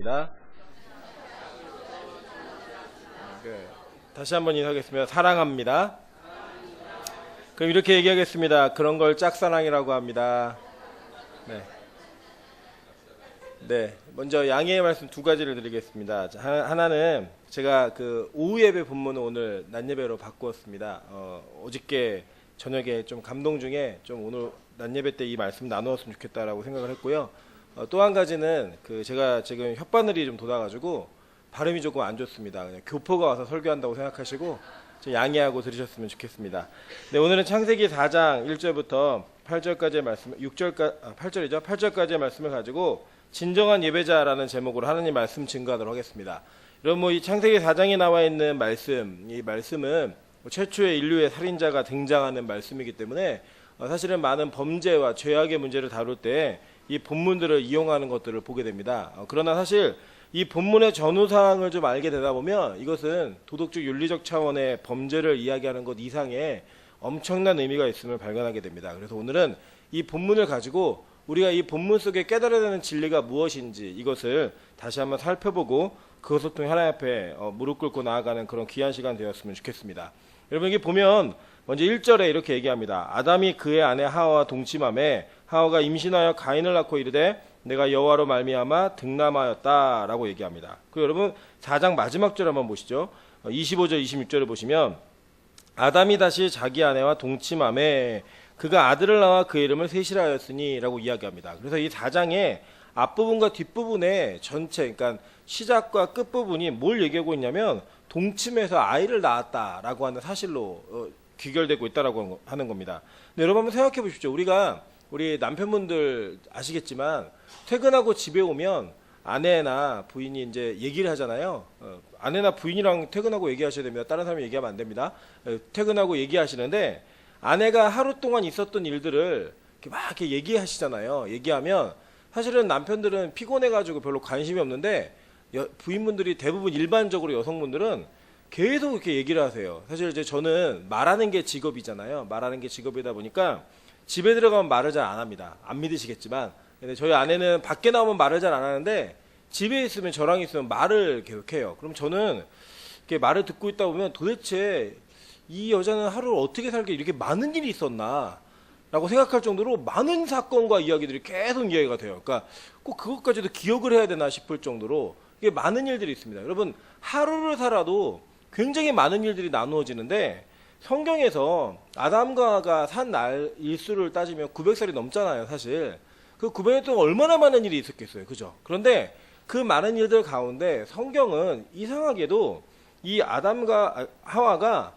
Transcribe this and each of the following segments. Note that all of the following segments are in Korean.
하겠습니다. 다시 한번 인사하겠습니다. 사랑합니다. 그럼 이렇게 얘기하겠습니다. 그런 걸 짝사랑이라고 합니다. 네. 먼저 양해의 말씀 두 가지를 드리겠습니다. 하나는 제가 그 오후 예배 본문을 오늘 낮 예배로 바꾸었습니다. 어저께 저녁에 좀 감동 중에 좀 오늘 낮 예배 때 이 말씀 나누었으면 좋겠다라고 생각을 했고요. 또 한 가지는 그 제가 지금 혓바늘이 좀 돋아가지고 발음이 조금 안 좋습니다. 그냥 교포가 와서 설교한다고 생각하시고 좀 양해하고 들으셨으면 좋겠습니다. 네, 오늘은 창세기 4장 1절부터 8절까지의 말씀, 8절까지의 말씀을 가지고 진정한 예배자라는 제목으로 하나님 말씀 증거하도록 하겠습니다. 여러분 이 창세기 4장에 나와 있는 말씀, 이 말씀은 최초의 인류의 살인자가 등장하는 말씀이기 때문에 사실은 많은 범죄와 죄악의 문제를 다룰 때 이 본문들을 이용하는 것들을 보게 됩니다. 그러나 사실 이 본문의 전후사항을 좀 알게 되다 보면 이것은 도덕적 윤리적 차원의 범죄를 이야기하는 것 이상의 엄청난 의미가 있음을 발견하게 됩니다. 그래서 오늘은 이 본문을 가지고 우리가 이 본문 속에 깨달아야 되는 진리가 무엇인지 이것을 다시 한번 살펴보고 그것을 통해 하나님 앞에 무릎 꿇고 나아가는 그런 귀한 시간 되었으면 좋겠습니다. 여러분 여기 보면 먼저 1절에 이렇게 얘기합니다. 아담이 그의 아내 하와와 동침하매 하와가 임신하여 가인을 낳고 이르되 내가 여호와로 말미암아 득남하였다라고 얘기합니다. 그리고 여러분 4장 마지막 절 한번 보시죠. 25절 26절을 보시면 아담이 다시 자기 아내와 동침하매 그가 아들을 낳아 그 이름을 셋이라 하였으니 라고 이야기합니다. 그래서 이 4장의 앞부분과 뒷부분의 전체 그러니까 시작과 끝부분이 뭘 얘기하고 있냐면 동침해서 아이를 낳았다라고 하는 사실로 귀결되고 있다라고 하는 겁니다. 근데 여러분 한번 생각해 보십시오. 우리 남편분들 아시겠지만 퇴근하고 집에 오면 아내나 부인이 이제 얘기를 하잖아요. 아내나 부인이랑 퇴근하고 얘기하셔야 됩니다. 다른 사람이 얘기하면 안 됩니다. 퇴근하고 얘기하시는데 아내가 하루 동안 있었던 일들을 이렇게 얘기하시잖아요. 얘기하면 사실은 남편들은 피곤해가지고 별로 관심이 없는데 부인분들이 대부분 일반적으로 여성분들은 계속 이렇게 얘기를 하세요. 사실 이제 저는 말하는 게 직업이잖아요. 말하는 게 직업이다 보니까 집에 들어가면 말을 잘 안 합니다. 안 믿으시겠지만. 근데 저희 아내는 밖에 나오면 말을 잘 안 하는데 집에 있으면 저랑 있으면 말을 계속해요. 그럼 저는 이렇게 말을 듣고 있다 보면 도대체 이 여자는 하루를 어떻게 살게 이렇게 많은 일이 있었나 라고 생각할 정도로 많은 사건과 이야기들이 계속 이야기가 돼요. 그러니까 꼭 그것까지도 기억을 해야 되나 싶을 정도로 이게 많은 일들이 있습니다. 여러분 하루를 살아도 굉장히 많은 일들이 나누어지는데 성경에서 아담과 하와가 산 날 일수를 따지면 900살이 넘잖아요. 사실 그 900년 동안 얼마나 많은 일이 있었겠어요. 그죠? 그런데 그 많은 일들 가운데 성경은 이상하게도 이 아담과 하와가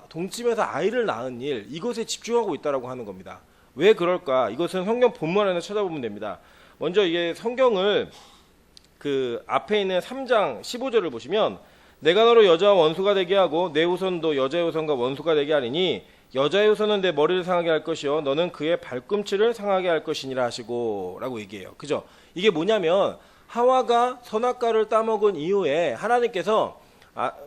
동침해서 아이를 낳은 일 이것에 집중하고 있다라고 하는 겁니다. 왜 그럴까? 이것은 성경 본문 안에 찾아보면 됩니다. 먼저 이게 성경을 그 앞에 있는 3장 15절을 보시면 내가 너로 여자와 원수가 되게 하고 내 후손도 여자의 후손과 원수가 되게 하리니 여자의 후손은 내 머리를 상하게 할 것이요 너는 그의 발꿈치를 상하게 할 것이니라 하시고 라고 얘기해요. 그죠? 이게 뭐냐면 하와가 선악과를 따먹은 이후에 하나님께서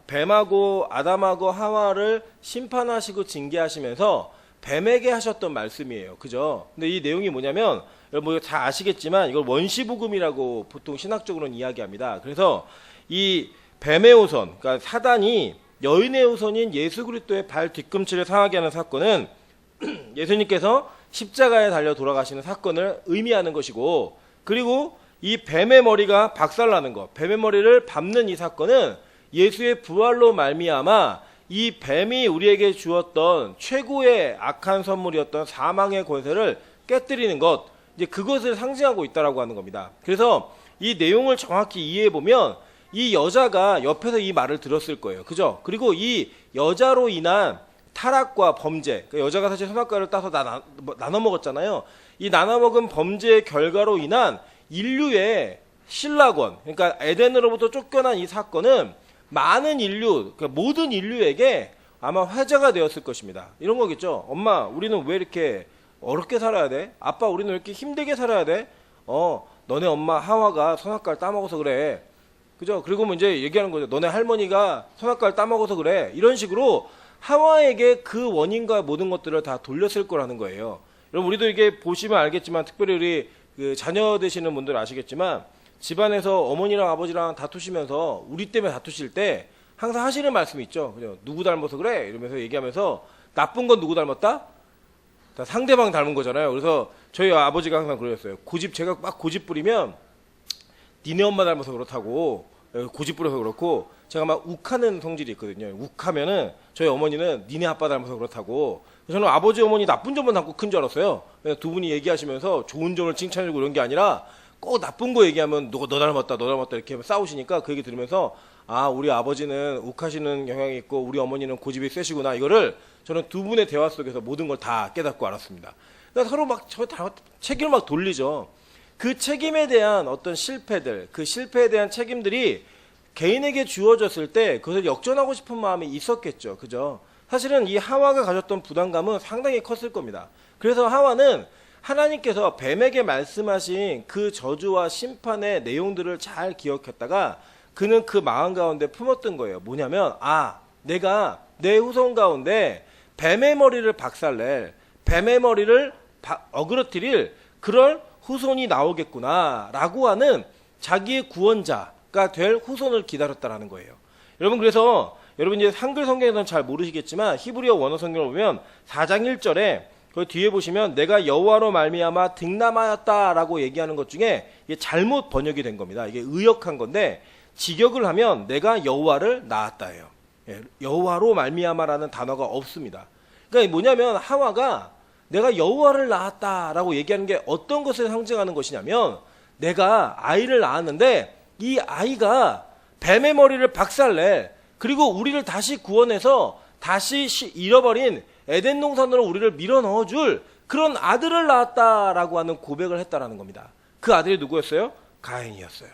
뱀하고 아담하고 하와를 심판하시고 징계하시면서 뱀에게 하셨던 말씀이에요. 그죠? 근데 이 내용이 뭐냐면 여러분 다 아시겠지만 이걸 원시복음이라고 보통 신학적으로는 이야기합니다. 그래서 이 뱀의 후손, 그러니까 사단이 여인의 후손인 예수 그리스도의 발 뒤꿈치를 상하게 하는 사건은 예수님께서 십자가에 달려 돌아가시는 사건을 의미하는 것이고, 그리고 이 뱀의 머리가 박살나는 것, 뱀의 머리를 밟는 이 사건은 예수의 부활로 말미암아 이 뱀이 우리에게 주었던 최고의 악한 선물이었던 사망의 권세를 깨뜨리는 것, 이제 그것을 상징하고 있다라고 하는 겁니다. 그래서 이 내용을 정확히 이해해 보면 이 여자가 옆에서 이 말을 들었을 거예요. 그죠? 그리고 이 여자로 인한 타락과 범죄, 그러니까 여자가 사실 선악과를 따서 나눠 먹었잖아요. 이 나눠 먹은 범죄의 결과로 인한 인류의 신락원, 그러니까 에덴으로부터 쫓겨난 이 사건은 많은 인류, 그러니까 모든 인류에게 아마 화제가 되었을 것입니다. 이런 거겠죠. 엄마, 우리는 왜 이렇게 어렵게 살아야 돼? 아빠, 우리는 왜 이렇게 힘들게 살아야 돼? 너네 엄마 하와가 선악과를 따먹어서 그래. 그죠? 그리고 뭐 이제 얘기하는 거죠. 너네 할머니가 선악과를 따먹어서 그래. 이런 식으로 하와에게 그 원인과 모든 것들을 다 돌렸을 거라는 거예요. 여러분, 우리도 이게 보시면 알겠지만, 특별히 우리 그 자녀 되시는 분들 아시겠지만, 집안에서 어머니랑 아버지랑 다투시면서 우리 때문에 다투실 때 항상 하시는 말씀이 있죠. 그죠? 누구 닮아서 그래? 이러면서 얘기하면서 나쁜 건 누구 닮았다? 다 상대방 닮은 거잖아요. 그래서 저희 아버지가 항상 그러셨어요. 제가 막 고집 부리면 니네 엄마 닮아서 그렇다고, 고집 부려서 그렇고, 제가 막 욱하는 성질이 있거든요. 욱하면은 저희 어머니는 니네 아빠 닮아서 그렇다고. 저는 아버지 어머니 나쁜 점만 담고 큰 줄 알았어요. 그냥 두 분이 얘기하시면서 좋은 점을 칭찬해주고 이런 게 아니라 꼭 나쁜 거 얘기하면 너 닮았다 너 닮았다 이렇게 싸우시니까 그 얘기 들으면서 아, 우리 아버지는 욱하시는 경향이 있고 우리 어머니는 고집이 세시구나. 이거를 저는 두 분의 대화 속에서 모든 걸 다 깨닫고 알았습니다. 그러니까 서로 막 책임을 막 돌리죠. 그 책임에 대한 어떤 실패들, 그 실패에 대한 책임들이 개인에게 주어졌을 때 그것을 역전하고 싶은 마음이 있었겠죠. 그죠? 사실은 이 하와가 가졌던 부담감은 상당히 컸을 겁니다. 그래서 하와는 하나님께서 뱀에게 말씀하신 그 저주와 심판의 내용들을 잘 기억했다가 그는 그 마음 가운데 품었던 거예요. 뭐냐면, 아, 내가 내 후손 가운데 뱀의 머리를 박살낼, 뱀의 머리를 어그러뜨릴 그럴 후손이 나오겠구나 라고 하는 자기의 구원자가 될 후손을 기다렸다라는 거예요. 여러분, 그래서 여러분 이제 한글 성경에서는 잘 모르시겠지만 히브리어 원어 성경을 보면 4장 1절에 그 뒤에 보시면 내가 여호와로 말미암아 등남하였다라고 얘기하는 것 중에 이게 잘못 번역이 된 겁니다. 이게 의역한 건데 직역을 하면 내가 여호와를 낳았다예요. 여호와로 말미암아라는 단어가 없습니다. 그러니까 뭐냐면 하와가 내가 여호와를 낳았다라고 얘기하는 게 어떤 것을 상징하는 것이냐면 내가 아이를 낳았는데 이 아이가 뱀의 머리를 박살내 그리고 우리를 다시 구원해서 다시 잃어버린 에덴 동산으로 우리를 밀어 넣어줄 그런 아들을 낳았다라고 하는 고백을 했다라는 겁니다. 그 아들이 누구였어요? 가인이었어요.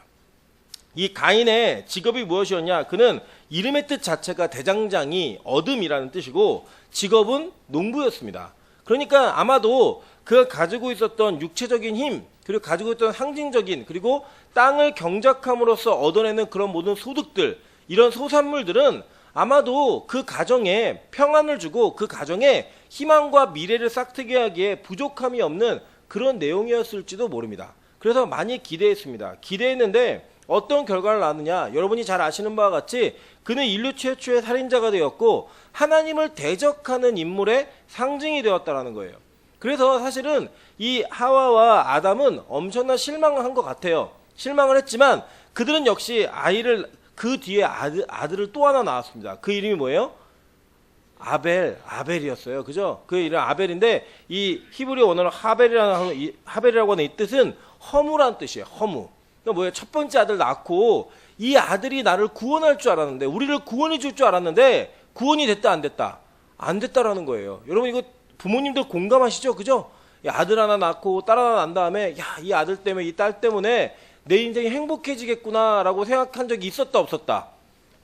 이 가인의 직업이 무엇이었냐? 그는 이름의 뜻 자체가 대장장이 어둠이라는 뜻이고 직업은 농부였습니다. 그러니까 아마도 그가 가지고 있었던 육체적인 힘 그리고 가지고 있던 상징적인 그리고 땅을 경작함으로써 얻어내는 그런 모든 소득들 이런 소산물들은 아마도 그 가정에 평안을 주고 그 가정에 희망과 미래를 싹트게 하기에 부족함이 없는 그런 내용이었을지도 모릅니다. 그래서 많이 기대했습니다. 기대했는데 어떤 결과를 낳느냐? 여러분이 잘 아시는 바와 같이 그는 인류 최초의 살인자가 되었고 하나님을 대적하는 인물의 상징이 되었다는 거예요. 그래서 사실은 이 하와와 아담은 엄청난 실망을 한 것 같아요. 실망을 했지만 그들은 역시 그 뒤에 아들을 또 하나 낳았습니다. 그 이름이 뭐예요? 아벨이었어요. 그죠? 그 이름 아벨인데 이 히브리 원어로 하벨이라고 하는 이 뜻은 허무란 뜻이에요. 허무. 그러니까 뭐예요? 첫 번째 아들 낳고 이 아들이 나를 구원할 줄 알았는데 우리를 구원해 줄 줄 알았는데 구원이 됐다 안 됐다? 안 됐다라는 거예요. 여러분 이거 부모님들 공감하시죠? 그죠? 아들 하나 낳고 딸 하나 낳은 다음에 야, 이 아들 때문에 이 딸 때문에 내 인생이 행복해지겠구나라고 생각한 적이 있었다 없었다?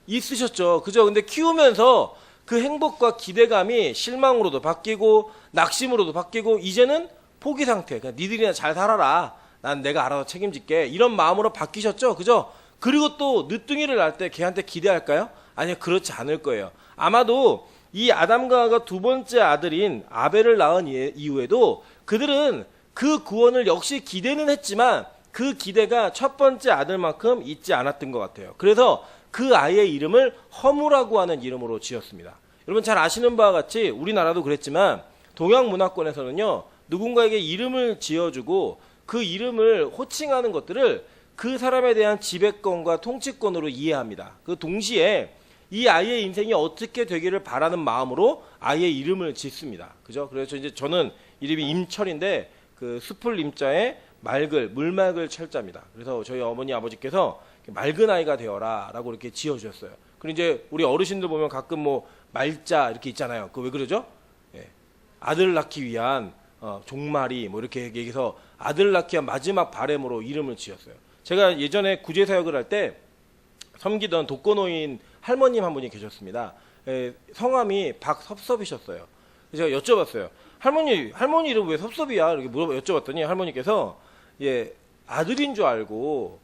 있으셨죠. 그죠? 근데 키우면서 그 행복과 기대감이 실망으로도 바뀌고 낙심으로도 바뀌고 이제는 포기 상태. 그냥 니들이나 잘 살아라. 난 내가 알아서 책임질게. 이런 마음으로 바뀌셨죠. 그죠? 그리고 또 늦둥이를 낳을 때 걔한테 기대할까요? 아니요. 그렇지 않을 거예요. 아마도 이 아담과 하와가 두 번째 아들인 아벨을 낳은 이후에도 그들은 그 구원을 역시 기대는 했지만 그 기대가 첫 번째 아들만큼 있지 않았던 것 같아요. 그래서 그 아이의 이름을 허무라고 하는 이름으로 지었습니다. 여러분 잘 아시는 바와 같이 우리나라도 그랬지만 동양 문화권에서는요. 누군가에게 이름을 지어주고 그 이름을 호칭하는 것들을 그 사람에 대한 지배권과 통치권으로 이해합니다. 그 동시에 이 아이의 인생이 어떻게 되기를 바라는 마음으로 아이의 이름을 짓습니다. 그죠? 그래서 이제 저는 이름이 임철인데 그 숲을 임자에 물 맑을 철자입니다. 그래서 저희 어머니 아버지께서 맑은 아이가 되어라 라고 이렇게 지어주셨어요. 그리고 이제 우리 어르신들 보면 가끔 뭐 말자 이렇게 있잖아요. 그거 왜 그러죠? 예. 아들 낳기 위한 종말이 뭐 이렇게 얘기해서 아들 낳기 위한 마지막 바람으로 이름을 지었어요. 제가 예전에 구제 사역을 할 때 섬기던 독거노인 할머님 한 분이 계셨습니다. 예, 성함이 박섭섭이셨어요. 제가 여쭤봤어요. 할머니 이름 왜 섭섭이야? 이렇게 여쭤봤더니 할머니께서 예, 아들인 줄 알고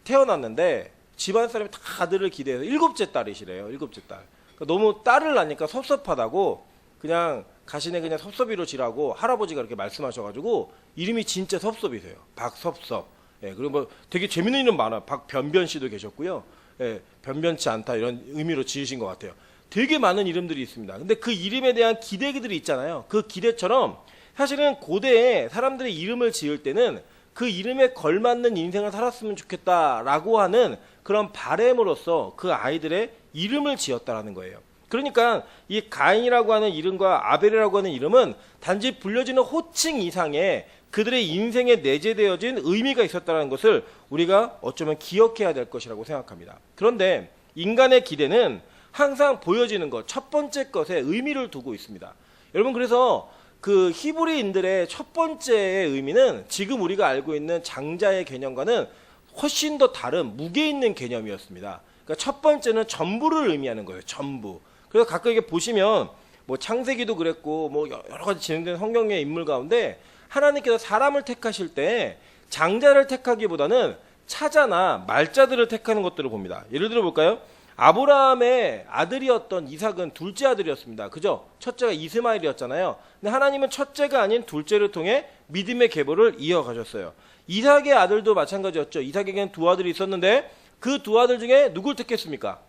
태어났는데 집안 사람이 다 아들을 기대해서 7째 딸이시래요. 7째 딸. 그러니까 너무 딸을 낳으니까 섭섭하다고 그냥 가시네 그냥 섭섭이로 지라고 할아버지가 이렇게 말씀하셔가지고 이름이 진짜 섭섭이세요. 박섭섭. 예, 그리고 뭐 되게 재밌는 이름 많아요. 박변변 씨도 계셨고요. 예, 변변치 않다 이런 의미로 지으신 것 같아요. 되게 많은 이름들이 있습니다. 근데 그 이름에 대한 기대들이 있잖아요. 그 기대처럼 사실은 고대에 사람들의 이름을 지을 때는 그 이름에 걸맞는 인생을 살았으면 좋겠다라고 하는 그런 바램으로서 그 아이들의 이름을 지었다라는 거예요. 그러니까 이 가인이라고 하는 이름과 아벨이라고 하는 이름은 단지 불려지는 호칭 이상의 그들의 인생에 내재되어진 의미가 있었다는 것을 우리가 어쩌면 기억해야 될 것이라고 생각합니다. 그런데 인간의 기대는 항상 보여지는 것, 첫 번째 것에 의미를 두고 있습니다. 여러분, 그래서 그 히브리인들의 첫 번째의 의미는 지금 우리가 알고 있는 장자의 개념과는 훨씬 더 다른 무게 있는 개념이었습니다. 그러니까 첫 번째는 전부를 의미하는 거예요. 전부. 그래서 가끔 이게 보시면 뭐 창세기도 그랬고 뭐 여러 가지 진행된 성경의 인물 가운데 하나님께서 사람을 택하실 때 장자를 택하기보다는 차자나 말자들을 택하는 것들을 봅니다. 예를 들어 볼까요? 아브라함의 아들이었던 이삭은 둘째 아들이었습니다. 그죠? 첫째가 이스마엘이었잖아요. 근데 하나님은 첫째가 아닌 둘째를 통해 믿음의 계보를 이어가셨어요. 이삭의 아들도 마찬가지였죠. 이삭에게는 두 아들이 있었는데 그 두 아들 중에 누굴 택했습니까?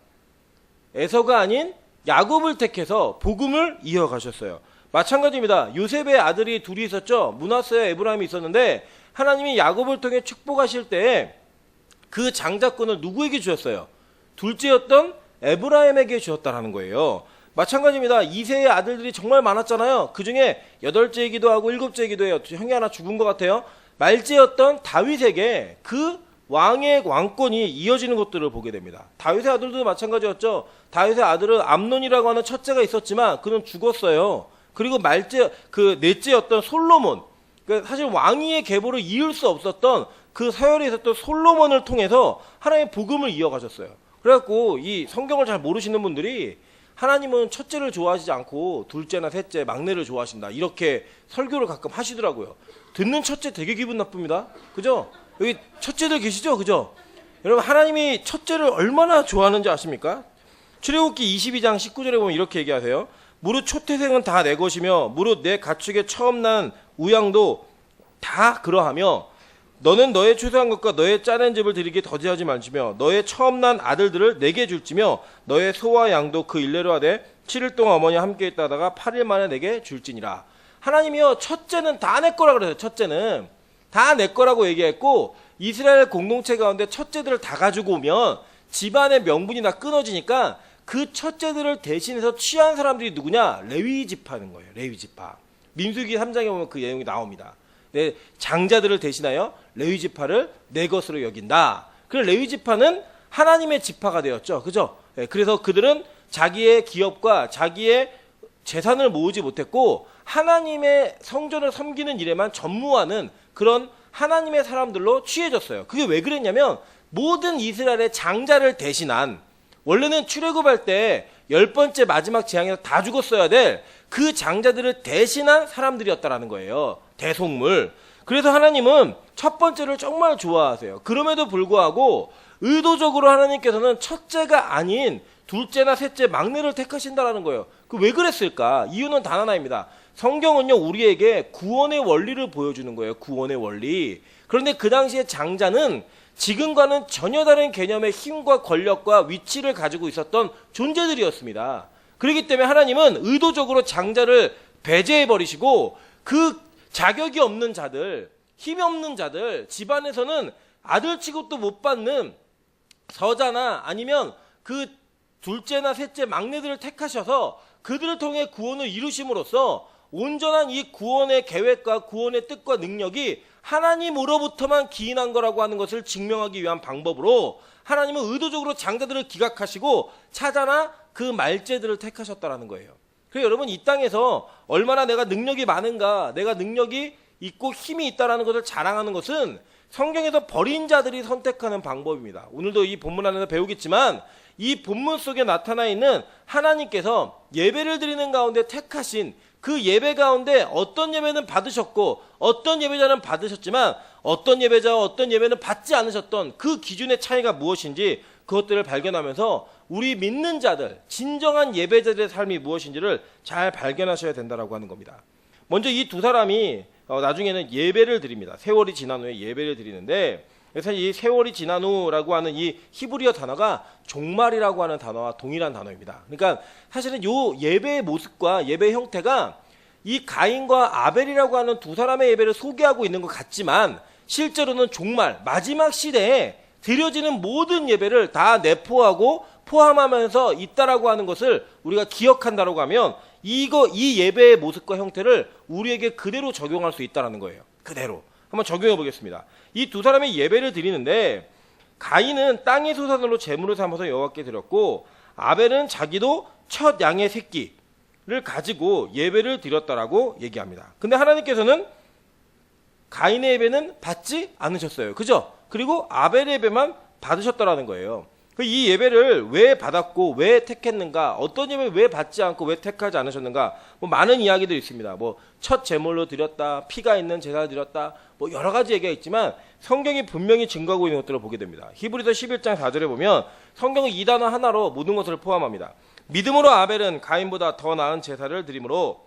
에서가 아닌 야곱을 택해서 복음을 이어가셨어요. 마찬가지입니다. 요셉의 아들이 둘이 있었죠. 므낫세와 에브라임이 있었는데 하나님이 야곱을 통해 축복하실 때 그 장자권을 누구에게 주셨어요? 둘째였던 에브라임에게 주었다라는 거예요. 마찬가지입니다. 이세의 아들들이 정말 많았잖아요. 그 중에 8째이기도 하고 7째이기도 해요. 형이 하나 죽은 것 같아요. 말째였던 다윗에게 그 왕의 왕권이 이어지는 것들을 보게 됩니다. 다윗의 아들도 마찬가지였죠. 다윗의 아들은 암논이라고 하는 첫째가 있었지만 그는 죽었어요. 그리고 넷째였던 솔로몬, 그러니까 사실 왕위의 계보를 이을 수 없었던 그 서열에 있었던 솔로몬을 통해서 하나님의 복음을 이어가셨어요. 그래갖고 이 성경을 잘 모르시는 분들이 하나님은 첫째를 좋아하시지 않고 둘째나 셋째, 막내를 좋아하신다, 이렇게 설교를 가끔 하시더라고요. 듣는 첫째 되게 기분 나쁩니다. 그죠? 여기 첫째들 계시죠? 그죠? 여러분, 하나님이 첫째를 얼마나 좋아하는지 아십니까? 출애굽기 22장 19절에 보면 이렇게 얘기하세요. 무릇 초태생은 다 내 것이며 무릇 내 가축에 처음 난 우양도 다 그러하며 너는 너의 추수한 것과 너의 짜낸 집을 드리기에 더디하지 말지며 너의 처음 난 아들들을 내게 줄지며 너의 소와 양도 그 일례로 하되 7일 동안 어머니와 함께 있다가 8일 만에 내게 줄지니라. 하나님이요, 첫째는 다 내 거라 그래요. 첫째는 다 내 거라고 얘기했고, 이스라엘 공동체 가운데 첫째들을 다 가지고 오면 집안의 명분이 다 끊어지니까 그 첫째들을 대신해서 취한 사람들이 누구냐? 레위 지파는 거예요. 레위 지파. 민수기 3장에 보면 그 내용이 나옵니다. 네, 장자들을 대신하여 레위 지파를 내 것으로 여긴다. 그래서 레위 지파는 하나님의 지파가 되었죠. 그죠? 네, 그래서 그들은 자기의 기업과 자기의 재산을 모으지 못했고 하나님의 성전을 섬기는 일에만 전무하는 그런 하나님의 사람들로 취해졌어요. 그게 왜 그랬냐면 모든 이스라엘의 장자를 대신한, 원래는 출애굽할 때 10번째 마지막 재앙에서 다 죽었어야 될 그 장자들을 대신한 사람들이었다라는 거예요. 대속물. 그래서 하나님은 첫 번째를 정말 좋아하세요. 그럼에도 불구하고 의도적으로 하나님께서는 첫째가 아닌 둘째나 셋째, 막내를 택하신다라는 거예요. 그 왜 그랬을까? 이유는 단 하나입니다. 성경은요, 우리에게 구원의 원리를 보여주는 거예요. 구원의 원리. 그런데 그 당시에 장자는 지금과는 전혀 다른 개념의 힘과 권력과 위치를 가지고 있었던 존재들이었습니다. 그렇기 때문에 하나님은 의도적으로 장자를 배제해버리시고 그 자격이 없는 자들, 힘이 없는 자들, 집안에서는 아들 취급도 못 받는 서자나 아니면 그 둘째나 셋째 막내들을 택하셔서 그들을 통해 구원을 이루심으로써 온전한 이 구원의 계획과 구원의 뜻과 능력이 하나님으로부터만 기인한 거라고 하는 것을 증명하기 위한 방법으로 하나님은 의도적으로 장자들을 기각하시고 차자나 그 말제들을 택하셨다라는 거예요. 그래서 여러분, 이 땅에서 얼마나 내가 능력이 많은가, 내가 능력이 있고 힘이 있다라는 것을 자랑하는 것은 성경에서 버린 자들이 선택하는 방법입니다. 오늘도 이 본문 안에서 배우겠지만 이 본문 속에 나타나 있는 하나님께서 예배를 드리는 가운데 택하신 그 예배 가운데 어떤 예배는 받으셨고 어떤 예배자는 받으셨지만 어떤 예배자와 어떤 예배는 받지 않으셨던 그 기준의 차이가 무엇인지 그것들을 발견하면서 우리 믿는 자들, 진정한 예배자들의 삶이 무엇인지를 잘 발견하셔야 된다라고 하는 겁니다. 먼저 이 두 사람이 나중에는 예배를 드립니다. 세월이 지난 후에 예배를 드리는데 그래서 이 세월이 지난 후라고 하는 이 히브리어 단어가 종말이라고 하는 단어와 동일한 단어입니다. 그러니까 사실은 요 예배의 모습과 예배의 형태가 이 가인과 아벨이라고 하는 두 사람의 예배를 소개하고 있는 것 같지만 실제로는 종말, 마지막 시대에 드려지는 모든 예배를 다 내포하고 포함하면서 있다라고 하는 것을 우리가 기억한다라고 하면 이 예배의 모습과 형태를 우리에게 그대로 적용할 수 있다라는 거예요. 그대로. 한번 적용해 보겠습니다. 이 두 사람의 예배를 드리는데 가인은 땅의 소산으로 제물을 삼아서 여호와께 드렸고 아벨은 자기도 첫 양의 새끼를 가지고 예배를 드렸다라고 얘기합니다. 근데 하나님께서는 가인의 예배는 받지 않으셨어요. 그죠? 그리고 아벨의 예배만 받으셨다라는 거예요. 이 예배를 왜 받았고 왜 택했는가, 어떤 예배를 왜 받지 않고 왜 택하지 않으셨는가, 뭐 많은 이야기들이 있습니다. 뭐 첫 제물로 드렸다, 피가 있는 제사를 드렸다, 뭐 여러 가지 얘기가 있지만 성경이 분명히 증거하고 있는 것들을 보게 됩니다. 히브리서 11장 4절에 보면 성경은 이 단어 하나로 모든 것을 포함합니다. 믿음으로 아벨은 가인보다 더 나은 제사를 드림으로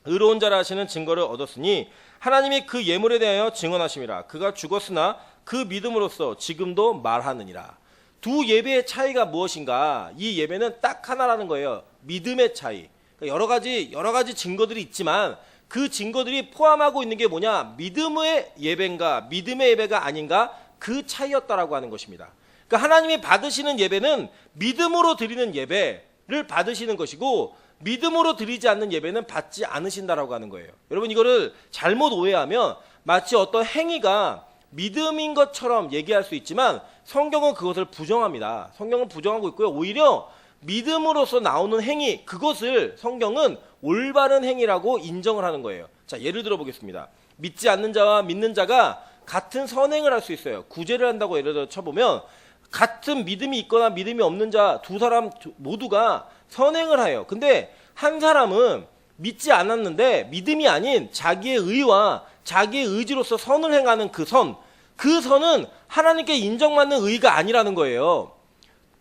의로운 자라 하시는 증거를 얻었으니 하나님이 그 예물에 대하여 증언하심이라. 그가 죽었으나 그 믿음으로써 지금도 말하느니라. 두 예배의 차이가 무엇인가? 이 예배는 딱 하나라는 거예요. 믿음의 차이. 여러 가지 증거들이 있지만 그 증거들이 포함하고 있는 게 뭐냐? 믿음의 예배인가, 믿음의 예배가 아닌가? 그 차이였다라고 하는 것입니다. 그러니까 하나님이 받으시는 예배는 믿음으로 드리는 예배를 받으시는 것이고 믿음으로 드리지 않는 예배는 받지 않으신다라고 하는 거예요. 여러분 이거를 잘못 오해하면 마치 어떤 행위가 믿음인 것처럼 얘기할 수 있지만 성경은 그것을 부정합니다. 성경은 부정하고 있고요. 오히려 믿음으로서 나오는 행위, 그것을 성경은 올바른 행위라고 인정을 하는 거예요. 자, 예를 들어 보겠습니다. 믿지 않는 자와 믿는 자가 같은 선행을 할 수 있어요. 구제를 한다고 예를 들어 쳐보면 같은 믿음이 있거나 믿음이 없는 자 두 사람 모두가 선행을 해요. 근데 한 사람은 믿지 않았는데 믿음이 아닌 자기의 의와 자기의 의지로서 선을 행하는 그 선은 하나님께 인정받는 의가 아니라는 거예요.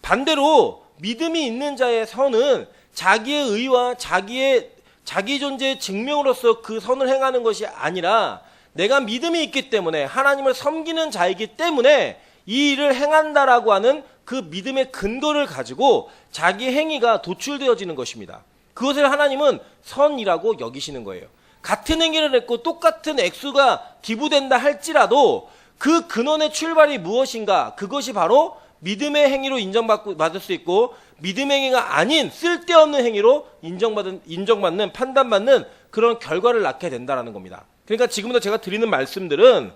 반대로 믿음이 있는 자의 선은 자기의 의와 자기 존재의 증명으로서 그 선을 행하는 것이 아니라 내가 믿음이 있기 때문에 하나님을 섬기는 자이기 때문에 이 일을 행한다라고 하는 그 믿음의 근거를 가지고 자기 행위가 도출되어지는 것입니다. 그것을 하나님은 선이라고 여기시는 거예요. 같은 행위를 했고 똑같은 액수가 기부된다 할지라도 그 근원의 출발이 무엇인가, 그것이 바로 믿음의 행위로 인정받을 수 있고 믿음의 행위가 아닌 쓸데없는 행위로 인정받는 판단받는 그런 결과를 낳게 된다는 겁니다. 그러니까 지금부터 제가 드리는 말씀들은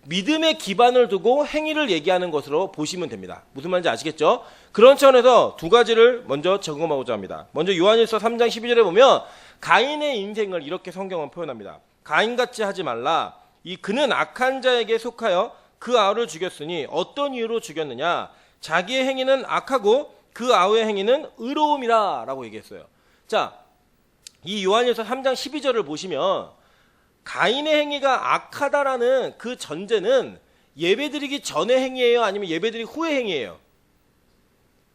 믿음의 기반을 두고 행위를 얘기하는 것으로 보시면 됩니다. 무슨 말인지 아시겠죠? 그런 차원에서 두 가지를 먼저 점검하고자 합니다. 먼저 요한일서 3장 12절에 보면 가인의 인생을 이렇게 성경은 표현합니다. 가인같이 하지 말라. 그는 악한 자에게 속하여 그 아우를 죽였으니 어떤 이유로 죽였느냐? 자기의 행위는 악하고 그 아우의 행위는 의로움이라 라고 얘기했어요. 자, 이 요한일서 3장 12절을 보시면 가인의 행위가 악하다라는 그 전제는 예배드리기 전의 행위예요? 아니면 예배드리기 후의 행위예요?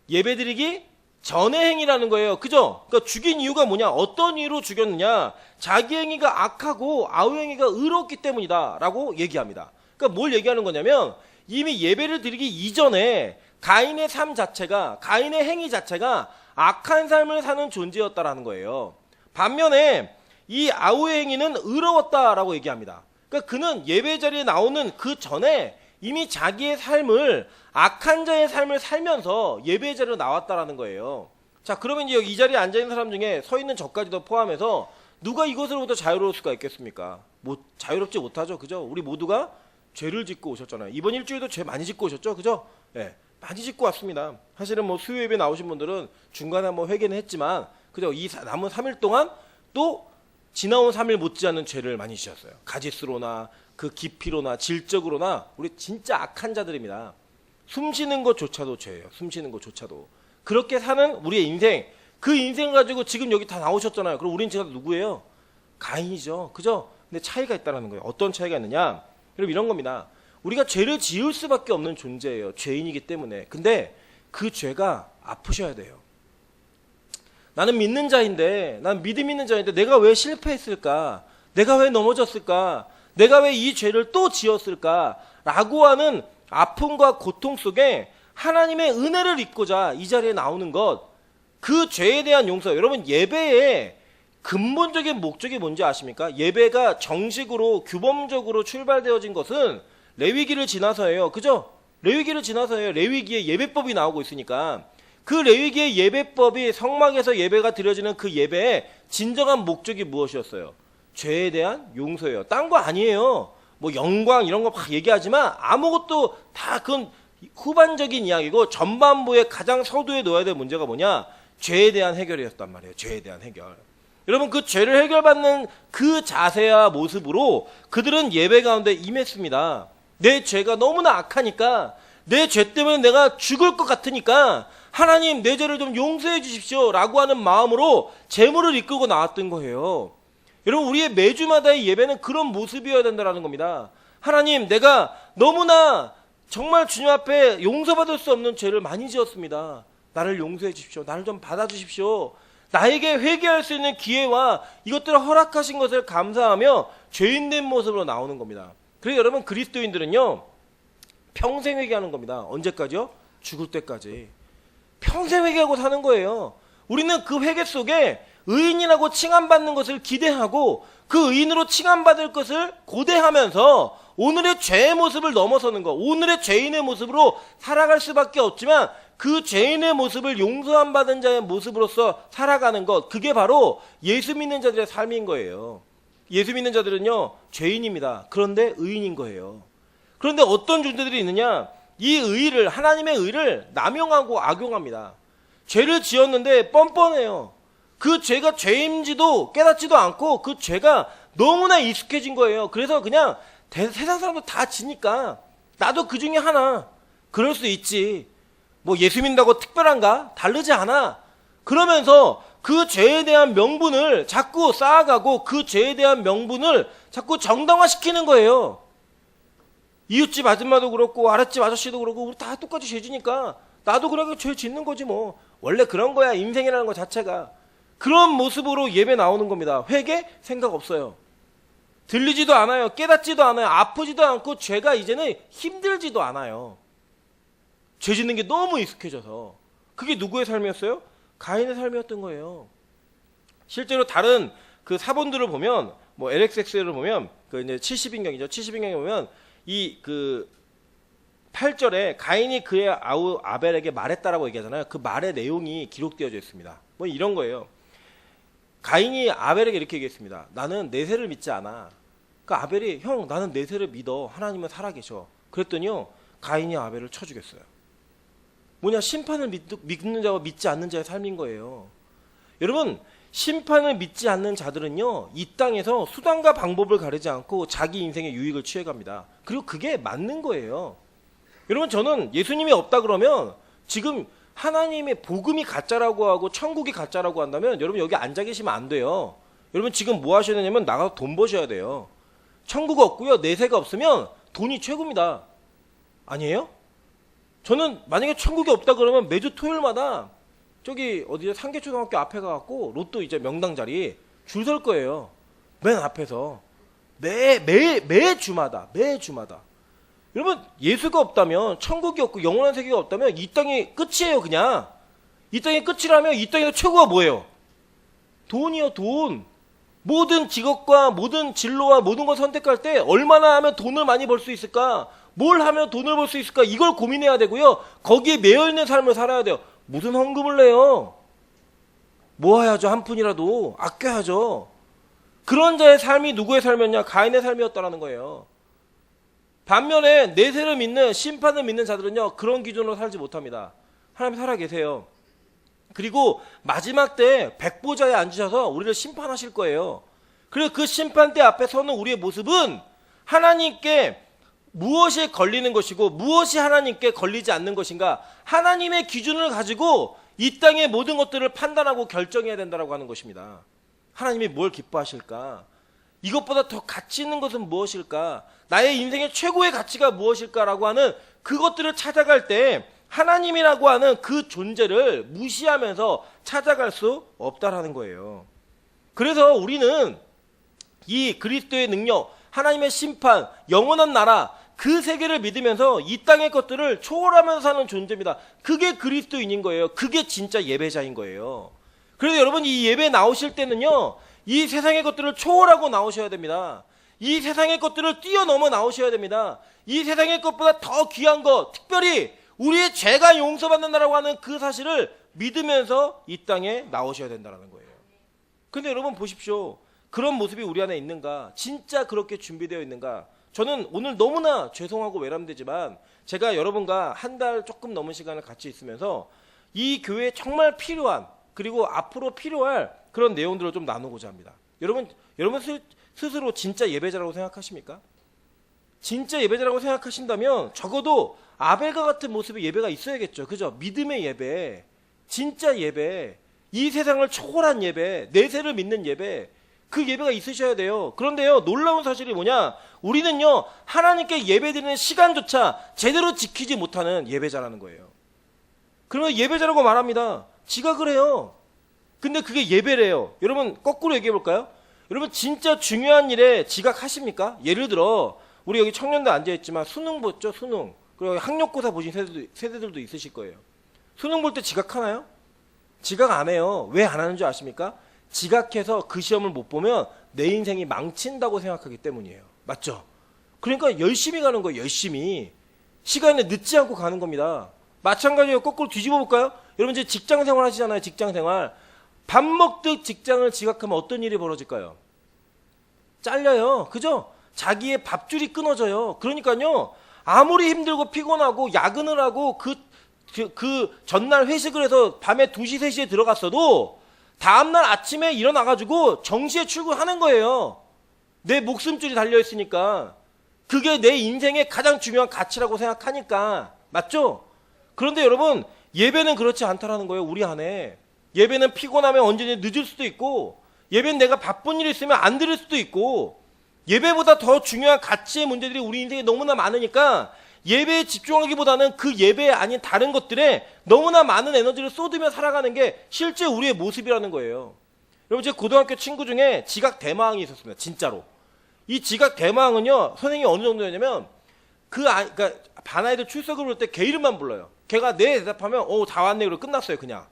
예배드리기 전의 행위라는 거예요. 그죠? 그러니까 죽인 이유가 뭐냐? 어떤 이유로 죽였느냐? 자기 행위가 악하고 아우 행위가 의롭기 때문이다 라고 얘기합니다. 그러니까 뭘 얘기하는 거냐면 이미 예배를 드리기 이전에 가인의 삶 자체가, 가인의 행위 자체가 악한 삶을 사는 존재였다라는 거예요. 반면에 이 아우의 행위는 의로웠다라고 얘기합니다. 그러니까 그는 예배 자리에 나오는 그 전에 이미 자기의 삶을, 악한 자의 삶을 살면서 예배 자리로 나왔다라는 거예요. 자, 그러면 이제 이 자리에 앉아있는 사람 중에 서 있는 저까지도 포함해서 누가 이것으로부터 자유로울 수가 있겠습니까? 자유롭지 못하죠. 그죠? 우리 모두가 죄를 짓고 오셨잖아요. 이번 일주일도 죄 많이 짓고 오셨죠? 그죠? 네, 많이 짓고 왔습니다. 사실은 뭐 수요 예배 나오신 분들은 중간에 한번 회개는 했지만, 그죠? 이 남은 3일 동안 또 지나온 3일 못지않은 죄를 많이 지셨어요. 가짓수로나 그 깊이로나 질적으로나 우리 진짜 악한 자들입니다. 숨 쉬는 것조차도 죄예요. 숨 쉬는 것조차도. 그렇게 사는 우리의 인생, 그 인생 가지고 지금 여기 다 나오셨잖아요. 그럼 우린 지금 누구예요? 가인이죠. 그죠? 근데 차이가 있다는 거예요. 어떤 차이가 있느냐? 여러분 이런 겁니다. 우리가 죄를 지을 수밖에 없는 존재예요. 죄인이기 때문에. 근데 그 죄가 아프셔야 돼요. 나는 믿는 자인데, 난 믿음 있는 자인데 내가 왜 실패했을까? 내가 왜 넘어졌을까? 내가 왜 이 죄를 또 지었을까? 라고 하는 아픔과 고통 속에 하나님의 은혜를 입고자 이 자리에 나오는 것, 그 죄에 대한 용서. 여러분, 예배의 근본적인 목적이 뭔지 아십니까? 예배가 정식으로 규범적으로 출발되어진 것은 레위기를 지나서예요. 그죠? 레위기를 지나서예요. 레위기에 예배법이 나오고 있으니까. 그 레위기의 예배법이 성막에서 예배가 드려지는 그 예배의 진정한 목적이 무엇이었어요? 죄에 대한 용서예요. 딴 거 아니에요. 뭐 영광 이런 거 막 얘기하지만 아무것도 다 그건 후반적인 이야기고, 전반부의 가장 서두에 놓아야 될 문제가 뭐냐? 죄에 대한 해결이었단 말이에요. 죄에 대한 해결. 여러분, 그 죄를 해결받는 그 자세와 모습으로 그들은 예배 가운데 임했습니다. 내 죄가 너무나 악하니까, 내 죄 때문에 내가 죽을 것 같으니까 하나님 내 죄를 좀 용서해 주십시오 라고 하는 마음으로 제물을 이끌고 나왔던 거예요. 여러분, 우리의 매주마다의 예배는 그런 모습이어야 된다는 겁니다. 하나님, 내가 너무나 정말 주님 앞에 용서받을 수 없는 죄를 많이 지었습니다. 나를 용서해 주십시오. 나를 좀 받아주십시오. 나에게 회개할 수 있는 기회와 이것들을 허락하신 것을 감사하며 죄인된 모습으로 나오는 겁니다. 그래서 여러분, 그리스도인들은요, 평생 회개하는 겁니다. 언제까지요? 죽을 때까지. 평생 회개하고 사는 거예요. 우리는 그 회개 속에 의인이라고 칭함받는 것을 기대하고 그 의인으로 칭함받을 것을 고대하면서 오늘의 죄의 모습을 넘어서는 것, 오늘의 죄인의 모습으로 살아갈 수밖에 없지만 그 죄인의 모습을 용서함 받은 자의 모습으로서 살아가는 것, 그게 바로 예수 믿는 자들의 삶인 거예요. 예수 믿는 자들은요, 죄인입니다. 그런데 의인인 거예요. 그런데 어떤 존재들이 있느냐? 이 의를, 하나님의 의를 남용하고 악용합니다. 죄를 지었는데 뻔뻔해요. 그 죄가 죄인지도 깨닫지도 않고 그 죄가 너무나 익숙해진 거예요. 그래서 그냥 세상 사람들 다 지니까 나도 그 중에 하나. 그럴 수 있지. 뭐 예수 믿는다고 특별한가? 다르지 않아. 그러면서 그 죄에 대한 명분을 자꾸 쌓아가고 그 죄에 대한 명분을 자꾸 정당화시키는 거예요. 이웃집 아줌마도 그렇고 아랫집 아저씨도 그렇고 우리 다 똑같이 죄지니까 나도 그렇게 죄 짓는 거지 뭐. 원래 그런 거야, 인생이라는 것 자체가. 그런 모습으로 예배 나오는 겁니다. 회개? 생각 없어요. 들리지도 않아요. 깨닫지도 않아요. 아프지도 않고 죄가 이제는 힘들지도 않아요. 죄 짓는 게 너무 익숙해져서. 그게 누구의 삶이었어요? 가인의 삶이었던 거예요. 실제로 다른 그 사본들을 보면, 뭐 LXX를 보면, 그 이제 70인경이죠. 70인경에 보면 이 그 8절에 가인이 그의 아우 아벨에게 말했다라고 얘기하잖아요. 그 말의 내용이 기록되어져 있습니다. 뭐 이런 거예요. 가인이 아벨에게 이렇게 얘기했습니다. 나는 내세를 믿지 않아. 그러니까 아벨이, 형, 나는 내세를 믿어. 하나님은 살아계셔. 그랬더니요, 가인이 아벨을 쳐 죽였어요. 뭐냐? 심판을 믿는 자와 믿지 않는 자의 삶인 거예요. 여러분, 심판을 믿지 않는 자들은요, 이 땅에서 수단과 방법을 가리지 않고 자기 인생의 유익을 취해갑니다. 그리고 그게 맞는 거예요. 여러분, 저는 예수님이 없다 그러면 지금 하나님의 복음이 가짜라고 하고 천국이 가짜라고 한다면 여러분 여기 앉아 계시면 안 돼요. 여러분 지금 뭐 하셔야 되냐면 나가서 돈 버셔야 돼요. 천국 없고요, 내세가 없으면 돈이 최고입니다. 아니에요? 저는 만약에 천국이 없다 그러면 매주 토요일마다 저기 어디에 상계초등학교 앞에 가갖고 로또 이제 명당 자리 줄 설 거예요. 맨 앞에서 매 주마다. 여러분, 예수가 없다면, 천국이 없고 영원한 세계가 없다면 이 땅이 끝이에요. 그냥 이 땅이 끝이라면 이 땅의 최고가 뭐예요? 돈이요. 돈. 모든 직업과 모든 진로와 모든 걸 선택할 때 얼마나 하면 돈을 많이 벌 수 있을까? 뭘 하면 돈을 벌 수 있을까? 이걸 고민해야 되고요, 거기에 매여있는 삶을 살아야 돼요. 무슨 헌금을 내요? 모아야죠. 한 푼이라도 아껴야죠. 그런 자의 삶이 누구의 삶이었냐? 가인의 삶이었다라는 거예요. 반면에 내세를 믿는, 심판을 믿는 자들은요, 그런 기준으로 살지 못합니다. 하나님 살아계세요. 그리고 마지막 때 백보자에 앉으셔서 우리를 심판하실 거예요. 그리고 그 심판대 앞에 서는 우리의 모습은 하나님께 무엇이 걸리는 것이고 무엇이 하나님께 걸리지 않는 것인가, 하나님의 기준을 가지고 이 땅의 모든 것들을 판단하고 결정해야 된다고 하는 것입니다. 하나님이 뭘 기뻐하실까? 이것보다 더 가치 있는 것은 무엇일까? 나의 인생의 최고의 가치가 무엇일까라고 하는 그것들을 찾아갈 때 하나님이라고 하는 그 존재를 무시하면서 찾아갈 수 없다라는 거예요. 그래서 우리는 이 그리스도의 능력, 하나님의 심판, 영원한 나라, 그 세계를 믿으면서 이 땅의 것들을 초월하면서 사는 존재입니다. 그게 그리스도인인 거예요. 그게 진짜 예배자인 거예요. 그래서 여러분 이 예배 나오실 때는요, 이 세상의 것들을 초월하고 나오셔야 됩니다. 이 세상의 것들을 뛰어넘어 나오셔야 됩니다. 이 세상의 것보다 더 귀한 것, 특별히 우리의 죄가 용서받는다라고 하는 그 사실을 믿으면서 이 땅에 나오셔야 된다는 거예요. 근데 여러분 보십시오. 그런 모습이 우리 안에 있는가? 진짜 그렇게 준비되어 있는가? 저는 오늘 너무나 죄송하고 외람되지만 제가 여러분과 한 달 조금 넘은 시간을 같이 있으면서 이 교회에 정말 필요한, 그리고 앞으로 필요할 그런 내용들을 좀 나누고자 합니다. 여러분 스스로 진짜 예배자라고 생각하십니까? 진짜 예배자라고 생각하신다면 적어도 아벨과 같은 모습의 예배가 있어야겠죠. 그죠? 믿음의 예배, 진짜 예배, 이 세상을 초월한 예배, 내세를 믿는 예배, 그 예배가 있으셔야 돼요. 그런데요, 놀라운 사실이 뭐냐? 우리는요, 하나님께 예배드리는 시간조차 제대로 지키지 못하는 예배자라는 거예요. 그러면 예배자라고 말합니다. 지각을 해요. 근데 그게 예배래요. 여러분 거꾸로 얘기해 볼까요? 여러분 진짜 중요한 일에 지각하십니까? 예를 들어 우리 여기 청년들 앉아있지만 수능 보죠, 수능. 그리고 학력고사 보신 세대들도 있으실 거예요. 수능 볼 때 지각하나요? 지각 안 해요. 왜 안 하는 줄 아십니까? 지각해서 그 시험을 못 보면 내 인생이 망친다고 생각하기 때문이에요. 맞죠? 그러니까 열심히 가는 거예요. 열심히. 시간에 늦지 않고 가는 겁니다. 마찬가지로 거꾸로 뒤집어 볼까요? 여러분 이제 직장생활 하시잖아요. 직장생활. 밥 먹듯 직장을 지각하면 어떤 일이 벌어질까요? 잘려요. 그죠? 자기의 밥줄이 끊어져요. 그러니까요, 아무리 힘들고 피곤하고 야근을 하고 그 전날 회식을 해서 밤에 2시, 3시에 들어갔어도 다음날 아침에 일어나가지고 정시에 출근하는 거예요. 내 목숨줄이 달려있으니까. 그게 내 인생의 가장 중요한 가치라고 생각하니까. 맞죠? 그런데 여러분, 예배는 그렇지 않다라는 거예요. 우리 안에. 예배는 피곤하면 언제든지 늦을 수도 있고, 예배는 내가 바쁜 일이 있으면 안 들을 수도 있고, 예배보다 더 중요한 가치의 문제들이 우리 인생에 너무나 많으니까 예배에 집중하기보다는 그 예배에 아닌 다른 것들에 너무나 많은 에너지를 쏟으며 살아가는 게 실제 우리의 모습이라는 거예요. 여러분 제 고등학교 친구 중에 지각 대마왕이 있었습니다. 진짜로. 이 지각 대마왕은요, 선생님이 어느 정도였냐면 그러니까 반 아이들 출석을 부를 때 걔 이름만 불러요. 걔가 네 대답하면 다 왔네 그러고 끝났어요. 그냥.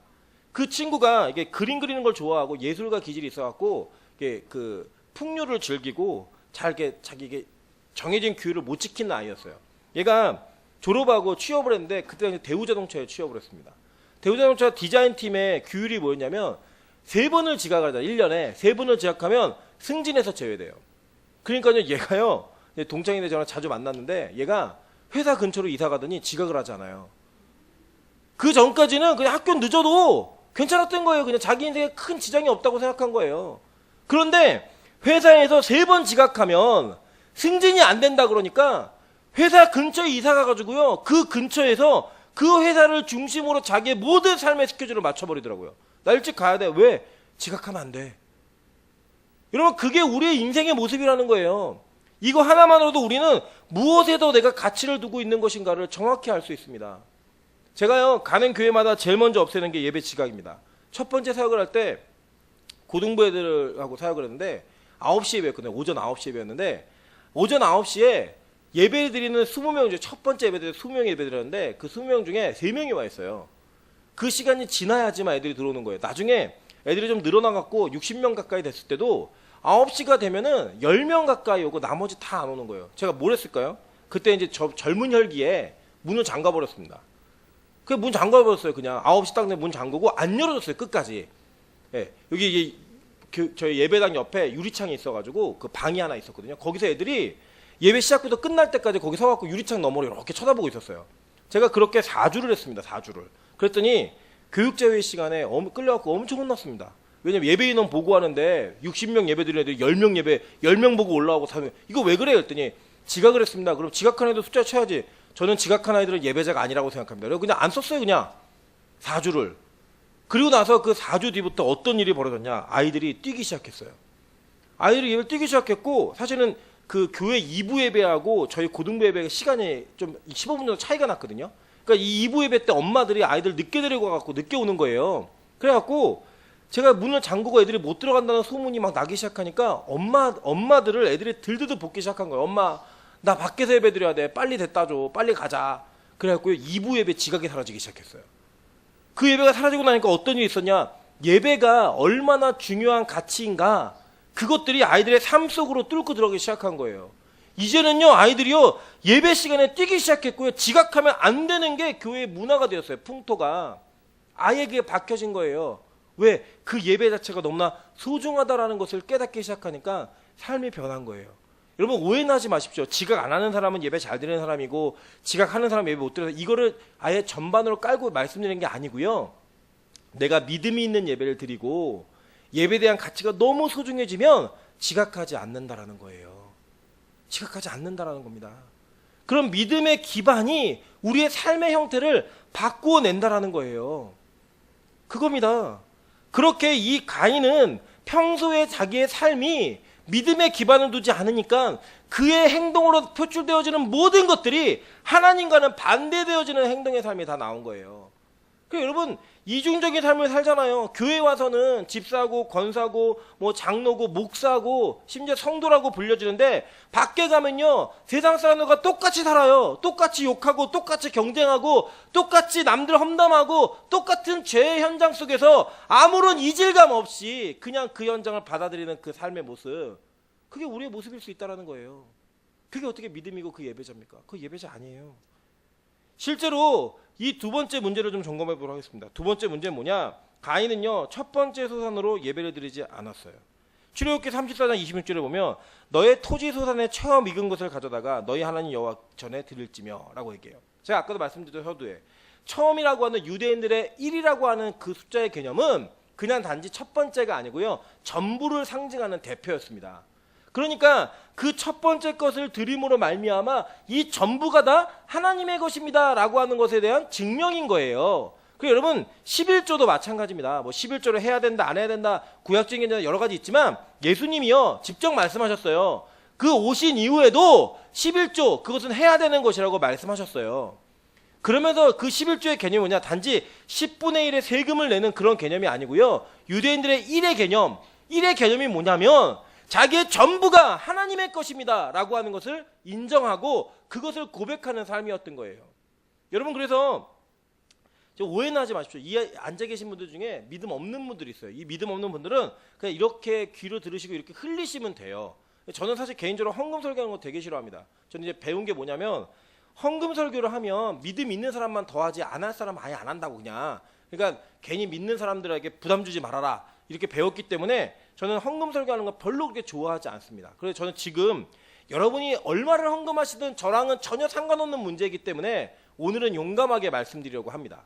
그 친구가 이게 그림 그리는 걸 좋아하고 예술가 기질이 있어갖고 이게 그 풍류를 즐기고 잘 이렇게 자기 정해진 규율을 못 지키는 아이였어요. 얘가 졸업하고 취업을 했는데 그때 대우자동차에 취업을 했습니다. 대우자동차 디자인팀의 규율이 뭐였냐면 3번을 지각을 하자. 1년에 3번을 지각하면 승진해서 제외돼요. 그러니까요, 얘가요, 동창인데 저랑 자주 만났는데 얘가 회사 근처로 이사 가더니 지각을 하잖아요. 그 전까지는 그냥 학교 늦어도 괜찮았던 거예요. 그냥 자기 인생에 큰 지장이 없다고 생각한 거예요. 그런데 회사에서 3번 지각하면 승진이 안 된다 그러니까 회사 근처에 이사 가가지고요, 그 근처에서 그 회사를 중심으로 자기의 모든 삶의 스케줄을 맞춰버리더라고요. 나 일찍 가야 돼. 왜? 지각하면 안 돼. 여러분 그게 우리의 인생의 모습이라는 거예요. 이거 하나만으로도 우리는 무엇에 더 내가 가치를 두고 있는 것인가를 정확히 알 수 있습니다. 제가요, 가는 교회마다 제일 먼저 없애는 게 예배 지각입니다. 첫 번째 사역을 할 때 고등부 애들하고 사역을 했는데 9시 예배였거든요. 오전 9시 예배였는데 오전 9시에 예배 드리는 20명 중에 첫 번째 예배 드리는 20명이 예배 드렸는데 그 20명 중에 3명이 와 있어요. 그 시간이 지나야지만 애들이 들어오는 거예요. 나중에 애들이 좀 늘어나갖고 60명 가까이 됐을 때도 9시가 되면은 10명 가까이 오고 나머지 다 안 오는 거예요. 제가 뭘 했을까요? 그때 이제 젊은 혈기에 문을 잠가버렸습니다. 그 문 잠가버렸어요. 그냥 9시 딱 되면 문 잠그고 안 열어줬어요. 끝까지. 예, 여기 이게 저희 예배당 옆에 유리창이 있어가지고 그 방이 하나 있었거든요. 거기서 애들이 예배 시작부터 끝날 때까지 거기 서갖고 유리창 너머로 이렇게 쳐다보고 있었어요. 제가 그렇게 4주를 했습니다. 4주를. 그랬더니 교육자회 시간에 끌려갖고 엄청 혼났습니다. 왜냐면 예배 인원 보고하는데 60명 예배 드리는 애들이 10명 예배 10명 보고 올라오고 3명 이거 왜 그래요? 했더니 지각을 했습니다. 그럼 지각한 애들 숫자 쳐야지. 저는 지각한 아이들은 예배자가 아니라고 생각합니다. 그래서 그냥 안 썼어요. 그냥 4주를. 그리고 나서 그 4주 뒤부터 어떤 일이 벌어졌냐. 아이들이 뛰기 시작했어요. 아이들이 예배를 뛰기 시작했고 사실은 그 교회 2부 예배하고 저희 고등부 예배 시간이 좀 15분 정도 차이가 났거든요. 그러니까 이 2부 예배 때 엄마들이 아이들 늦게 데리고 가갖고 늦게 오는 거예요. 그래갖고 제가 문을 잠그고 애들이 못 들어간다는 소문이 막 나기 시작하니까 엄마들을 애들이 들들들 볶기 시작한 거예요. 엄마 나 밖에서 예배 드려야 돼. 빨리 됐다 줘. 빨리 가자. 그래갖고 2부 예배 지각이 사라지기 시작했어요. 그 예배가 사라지고 나니까 어떤 일이 있었냐? 예배가 얼마나 중요한 가치인가? 그것들이 아이들의 삶 속으로 뚫고 들어가기 시작한 거예요. 이제는요, 아이들이요, 예배 시간에 뛰기 시작했고요. 지각하면 안 되는 게 교회의 문화가 되었어요. 풍토가. 아예 그게 박혀진 거예요. 왜? 그 예배 자체가 너무나 소중하다라는 것을 깨닫기 시작하니까 삶이 변한 거예요. 여러분, 오해는 하지 마십시오. 지각 안 하는 사람은 예배 잘 드리는 사람이고, 지각하는 사람은 예배 못 드려서, 이거를 아예 전반으로 깔고 말씀드리는 게 아니고요. 내가 믿음이 있는 예배를 드리고, 예배에 대한 가치가 너무 소중해지면 지각하지 않는다라는 거예요. 지각하지 않는다라는 겁니다. 그럼 믿음의 기반이 우리의 삶의 형태를 바꾸어 낸다라는 거예요. 그겁니다. 그렇게 이 가인은 평소에 자기의 삶이 믿음의 기반을 두지 않으니까 그의 행동으로 표출되어지는 모든 것들이 하나님과는 반대되어지는 행동의 삶이 다 나온 거예요. 그러니까 여러분, 이중적인 삶을 살잖아요. 교회 와서는 집사고 권사고 뭐 장로고 목사고 심지어 성도라고 불려지는데 밖에 가면요, 세상 사람들과 똑같이 살아요. 똑같이 욕하고 똑같이 경쟁하고 똑같이 남들 험담하고 똑같은 죄의 현장 속에서 아무런 이질감 없이 그냥 그 현장을 받아들이는 그 삶의 모습, 그게 우리의 모습일 수 있다는 거예요. 그게 어떻게 믿음이고 그 예배자입니까? 그 예배자 아니에요. 실제로 이 두 번째 문제를 좀 점검해 보도록 하겠습니다. 두 번째 문제는 뭐냐? 가인은요, 첫 번째 소산으로 예배를 드리지 않았어요. 출애굽기 34장 26절에 보면 너의 토지 소산에 처음 익은 것을 가져다가 너희 하나님 여호와 전에 드릴지며 라고 얘기해요. 제가 아까도 말씀드렸던 서두에 처음이라고 하는 유대인들의 1이라고 하는 그 숫자의 개념은 그냥 단지 첫 번째가 아니고요, 전부를 상징하는 대표였습니다. 그러니까 그 첫 번째 것을 드림으로 말미암아 이 전부가 다 하나님의 것입니다 라고 하는 것에 대한 증명인 거예요. 그리고 여러분, 11조도 마찬가지입니다. 뭐 11조를 해야 된다 안 해야 된다 구약적인 게 여러 가지 있지만 예수님이요 직접 말씀하셨어요. 그 오신 이후에도 11조 그것은 해야 되는 것이라고 말씀하셨어요. 그러면서 그 11조의 개념이 뭐냐? 단지 10분의 1의 세금을 내는 그런 개념이 아니고요, 유대인들의 1의 개념, 1의 개념이 뭐냐면 자기의 전부가 하나님의 것입니다 라고 하는 것을 인정하고 그것을 고백하는 삶이었던 거예요. 여러분, 그래서 오해는 하지 마십시오. 이 앉아 계신 분들 중에 믿음 없는 분들이 있어요. 이 믿음 없는 분들은 그냥 이렇게 귀로 들으시고 이렇게 흘리시면 돼요. 저는 사실 개인적으로 헌금 설교하는 거 되게 싫어합니다. 저는 이제 배운 게 뭐냐면, 헌금 설교를 하면 믿음 있는 사람만 더하지 안 할 사람 아예 안 한다고 그냥. 그러니까 괜히 믿는 사람들에게 부담 주지 말아라 이렇게 배웠기 때문에 저는 헌금 설교하는 거 별로 그렇게 좋아하지 않습니다. 그래서 저는 지금 여러분이 얼마를 헌금하시든 저랑은 전혀 상관없는 문제이기 때문에 오늘은 용감하게 말씀드리려고 합니다.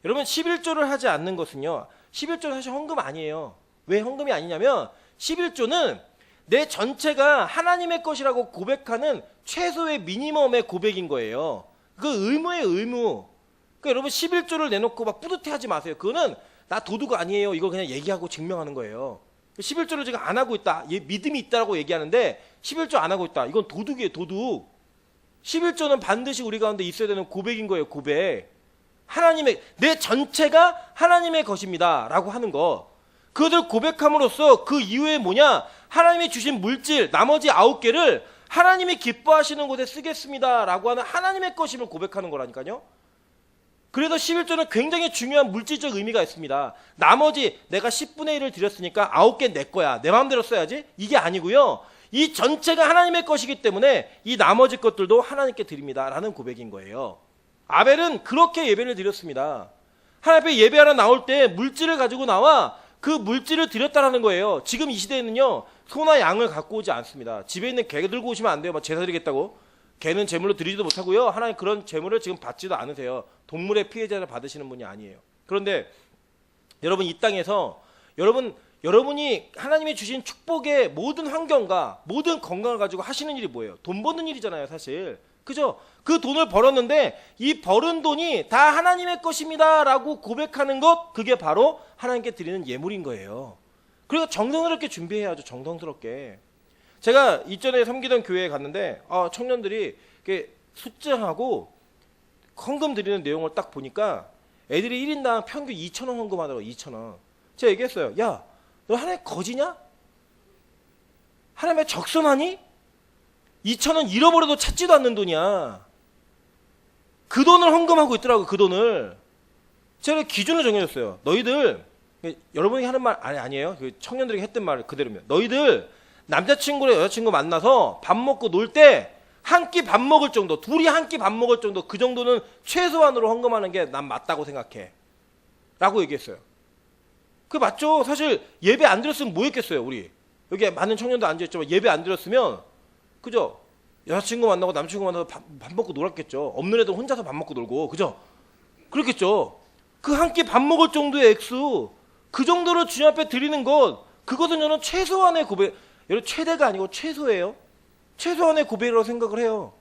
여러분, 11조를 하지 않는 것은요, 11조는 사실 헌금 아니에요. 왜 헌금이 아니냐면 11조는 내 전체가 하나님의 것이라고 고백하는 최소의 미니멈의 고백인 거예요. 그 의무예요, 의무. 그러니까 여러분, 11조를 내놓고 막 뿌듯해하지 마세요. 그거는 나 도둑 아니에요. 이걸 그냥 얘기하고 증명하는 거예요. 11조를 지금 안 하고 있다. 믿음이 있다라고 얘기하는데 11조 안 하고 있다. 이건 도둑이에요, 도둑. 11조는 반드시 우리 가운데 있어야 되는 고백인 거예요, 고백. 하나님의, 내 전체가 하나님의 것입니다 라고 하는 거. 그것을 고백함으로써 그 이후에 뭐냐? 하나님이 주신 물질 나머지 9개를 하나님이 기뻐하시는 곳에 쓰겠습니다 라고 하는 하나님의 것임을 고백하는 거라니까요. 그래서 11조는 굉장히 중요한 물질적 의미가 있습니다. 나머지 내가 10분의 1을 드렸으니까 9개 내 거야, 내 마음대로 써야지, 이게 아니고요, 이 전체가 하나님의 것이기 때문에 이 나머지 것들도 하나님께 드립니다 라는 고백인 거예요. 아벨은 그렇게 예배를 드렸습니다. 하나님 앞에 예배하러 나올 때 물질을 가지고 나와 그 물질을 드렸다라는 거예요. 지금 이 시대에는요, 소나 양을 갖고 오지 않습니다. 집에 있는 개 들고 오시면 안 돼요. 막 제사 드리겠다고. 개는 제물로 드리지도 못하고요, 하나님 그런 제물을 지금 받지도 않으세요. 동물의 피해자를 받으시는 분이 아니에요. 그런데 여러분, 이 땅에서 여러분이 하나님이 주신 축복의 모든 환경과 모든 건강을 가지고 하시는 일이 뭐예요? 돈 버는 일이잖아요, 사실. 그죠? 그 돈을 벌었는데 이 벌은 돈이 다 하나님의 것입니다 라고 고백하는 것, 그게 바로 하나님께 드리는 예물인 거예요. 그리고 정성스럽게 준비해야죠, 정성스럽게. 제가 이전에 섬기던 교회에 갔는데 청년들이 이렇게 숫자하고 헌금 드리는 내용을 딱 보니까 애들이 1인당 평균 2,000원 헌금하더라고요. 2,000원. 제가 얘기했어요. 야, 너 하나님 거지냐? 하나님의 적선하니? 2,000원 잃어버려도 찾지도 않는 돈이야. 그 돈을 헌금하고 있더라고. 그 돈을. 제가 기준을 정해줬어요. 너희들, 여러분이 하는 말 아니에요. 청년들에게 했던 말 그대로면, 너희들 남자친구랑 여자친구 만나서 밥 먹고 놀 때 한 끼 밥 먹을 정도, 둘이 한 끼 밥 먹을 정도, 그 정도는 최소한으로 헌금하는 게 난 맞다고 생각해 라고 얘기했어요. 그게 맞죠. 사실 예배 안 드렸으면 뭐 했겠어요. 우리 여기 많은 청년도 앉아있지만 예배 안 드렸으면, 그죠? 여자친구 만나고 남자친구 만나서 밥 먹고 놀았겠죠. 없는 애들 혼자서 밥 먹고 놀고, 그죠? 그렇겠죠. 그 한 끼 밥 먹을 정도의 액수, 그 정도로 주님 앞에 드리는 것, 그것은 저는 최소한의 고백, 여러분 최대가 아니고 최소예요. 최소한의 고백이라고 생각을 해요.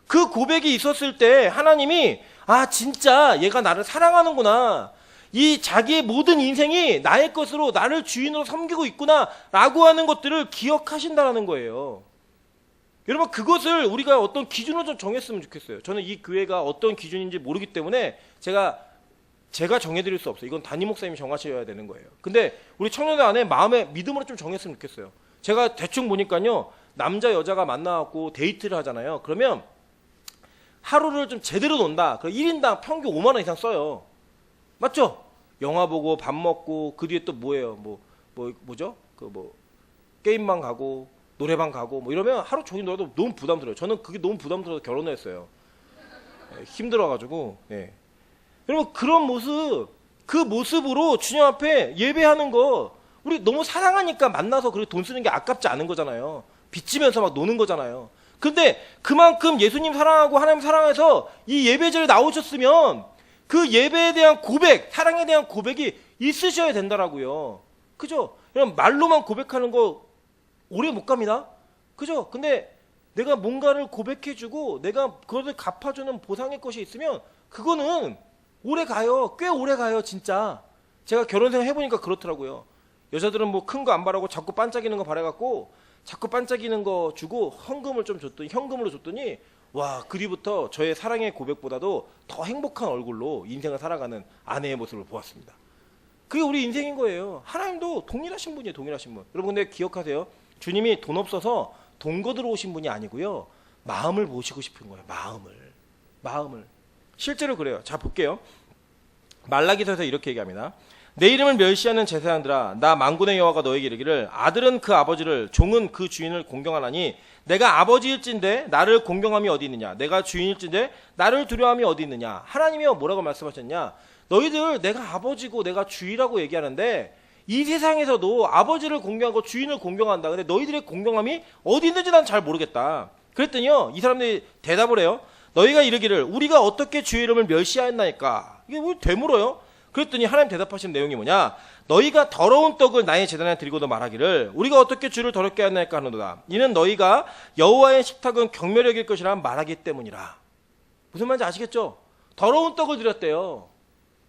그 고백이 있었을 때 하나님이, 아 진짜 얘가 나를 사랑하는구나, 이 자기의 모든 인생이 나의 것으로, 나를 주인으로 섬기고 있구나 라고 하는 것들을 기억하신다라는 거예요. 여러분 그것을 우리가 어떤 기준으로 좀 정했으면 좋겠어요. 저는 이 교회가 어떤 기준인지 모르기 때문에 제가 정해드릴 수 없어요. 이건 담임 목사님이 정하셔야 되는 거예요. 근데 우리 청년들 안에 마음의 믿음으로 좀 정했으면 좋겠어요. 제가 대충 보니까요, 남자 여자가 만나갖고 데이트를 하잖아요. 그러면 하루를 좀 제대로 논다. 그럼 1인당 평균 5만 원 이상 써요. 맞죠? 영화 보고 밥 먹고 그 뒤에 또 뭐예요? 뭐죠? 게임방 가고 노래방 가고 뭐 이러면 하루 종일 놀아도 너무 부담스러워요. 저는 그게 너무 부담스러워서 결혼을 했어요. 힘들어가지고. 예. 여러분 그런 모습, 그 모습으로 주님 앞에 예배하는 거, 우리 너무 사랑하니까 만나서 그렇게 돈 쓰는 게 아깝지 않은 거잖아요. 빚지면서 막 노는 거잖아요. 근데 그만큼 예수님 사랑하고 하나님 사랑해서 이 예배제를 나오셨으면 그 예배에 대한 고백, 사랑에 대한 고백이 있으셔야 된다라고요. 그죠? 그냥 말로만 고백하는 거 오래 못 갑니다. 그죠? 근데 내가 뭔가를 고백해주고 내가 그것을 갚아주는 보상의 것이 있으면 그거는 오래 가요. 꽤 오래 가요, 진짜. 제가 결혼 생활 해보니까 그렇더라고요. 여자들은 뭐 큰 거 안 바라고 자꾸 반짝이는 거 바라갖고 자꾸 반짝이는 거 주고 헌금을 좀 줬더니, 현금으로 줬더니, 와, 그 뒤부터 저의 사랑의 고백보다도 더 행복한 얼굴로 인생을 살아가는 아내의 모습을 보았습니다. 그게 우리 인생인 거예요. 하나님도 동일하신 분이에요, 동일하신 분. 여러분 근데 기억하세요. 주님이 돈 없어서 돈 거들어 오신 분이 아니고요, 마음을 보시고 싶은 거예요. 마음을. 실제로 그래요. 자, 볼게요. 말라기서에서 이렇게 얘기합니다. 내 이름을 멸시하는 제사장들아, 나 만군의 여호와가 너에게 이르기를, 아들은 그 아버지를, 종은 그 주인을 공경하나니 내가 아버지일진데 나를 공경함이 어디 있느냐, 내가 주인일진데 나를 두려움이 어디 있느냐. 하나님이요 뭐라고 말씀하셨냐, 너희들 내가 아버지고 내가 주인이라고 얘기하는데 이 세상에서도 아버지를 공경하고 주인을 공경한다. 근데 너희들의 공경함이 어디 있는지 난 잘 모르겠다. 그랬더니요, 이 사람들이 대답을 해요. 너희가 이르기를, 우리가 어떻게 주의 이름을 멸시하였나이까. 이게 왜 되물어요? 그랬더니 하나님 대답하신 내용이 뭐냐, 너희가 더러운 떡을 나의 제단에 드리고도 말하기를, 우리가 어떻게 주를 더럽게 하였나이까 하노도다. 이는 너희가 여호와의 식탁은 경멸히 여길 것이라 말하기 때문이라. 무슨 말인지 아시겠죠? 더러운 떡을 드렸대요.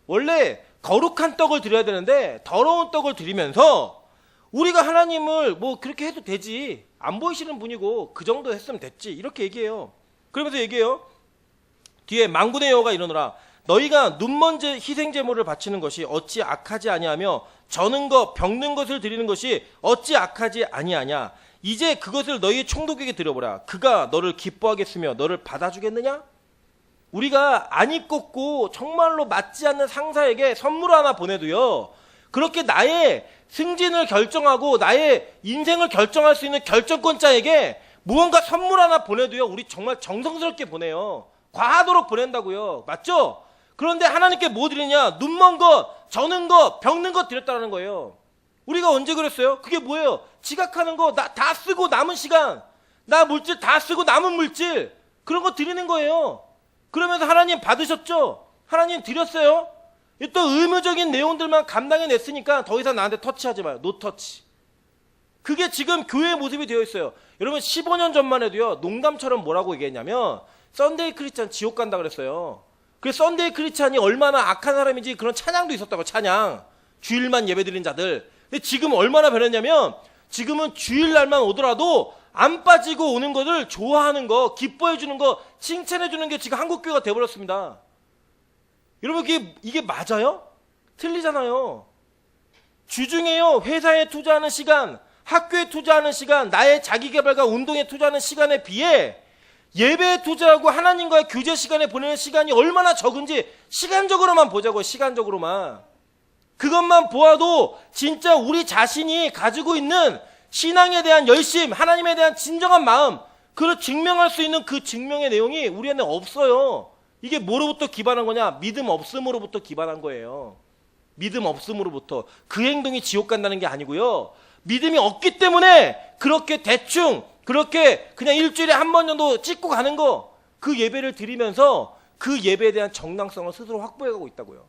원래 거룩한 떡을 드려야 되는데 더러운 떡을 드리면서, 우리가 하나님을 뭐 그렇게 해도 되지, 안 보이시는 분이고 그 정도 했으면 됐지, 이렇게 얘기해요. 그러면서 얘기해요. 뒤에 만군의 여호와가 이르노라, 너희가 눈먼 희생제물을 바치는 것이 어찌 악하지 아니하며 저는 것 병든 것을 드리는 것이 어찌 악하지 아니하냐. 이제 그것을 너희 총독에게 드려보라. 그가 너를 기뻐하겠으며 너를 받아주겠느냐. 우리가 안 입고 정말로 맞지 않는 상사에게 선물 하나 보내도요, 그렇게 나의 승진을 결정하고 나의 인생을 결정할 수 있는 결정권자에게 무언가 선물 하나 보내도요, 우리 정말 정성스럽게 보내요. 과하도록 보낸다고요. 맞죠? 그런데 하나님께 뭐 드리냐? 눈먼 것, 저는 것, 병든 것 드렸다는 거예요. 우리가 언제 그랬어요? 그게 뭐예요? 지각하는 거, 나 다 쓰고 남은 시간, 나 물질 다 쓰고 남은 물질, 그런 거 드리는 거예요. 그러면서 하나님 받으셨죠? 하나님 드렸어요? 또 의무적인 내용들만 감당해냈으니까 더 이상 나한테 터치하지 마요. 노 터치. 그게 지금 교회의 모습이 되어 있어요. 여러분 15년 전만 해도요, 농담처럼 뭐라고 얘기했냐면 썬데이 크리스찬 지옥 간다 그랬어요. 그래서 썬데이 크리스찬이 얼마나 악한 사람인지 그런 찬양도 있었다고. 찬양, 주일만 예배드린 자들. 근데 지금 얼마나 변했냐면, 지금은 주일날만 오더라도 안 빠지고 오는 것을 좋아하는 거, 기뻐해 주는 거, 칭찬해 주는 게 지금 한국교회가 돼버렸습니다. 여러분 이게 맞아요? 틀리잖아요. 주중에요, 회사에 투자하는 시간, 학교에 투자하는 시간, 나의 자기개발과 운동에 투자하는 시간에 비해 예배에 투자하고 하나님과의 교제 시간에 보내는 시간이 얼마나 적은지 시간적으로만 보자고요. 시간적으로만. 그것만 보아도 진짜 우리 자신이 가지고 있는 신앙에 대한 열심, 하나님에 대한 진정한 마음, 그걸 증명할 수 있는 그 증명의 내용이 우리 안에 없어요. 이게 뭐로부터 기반한 거냐? 믿음 없음으로부터 기반한 거예요. 믿음 없음으로부터. 그 행동이 지옥 간다는 게 아니고요. 믿음이 없기 때문에 그렇게 대충, 그렇게 그냥 일주일에 한 번 정도 찍고 가는 거, 그 예배를 드리면서 그 예배에 대한 정당성을 스스로 확보해가고 있다고요.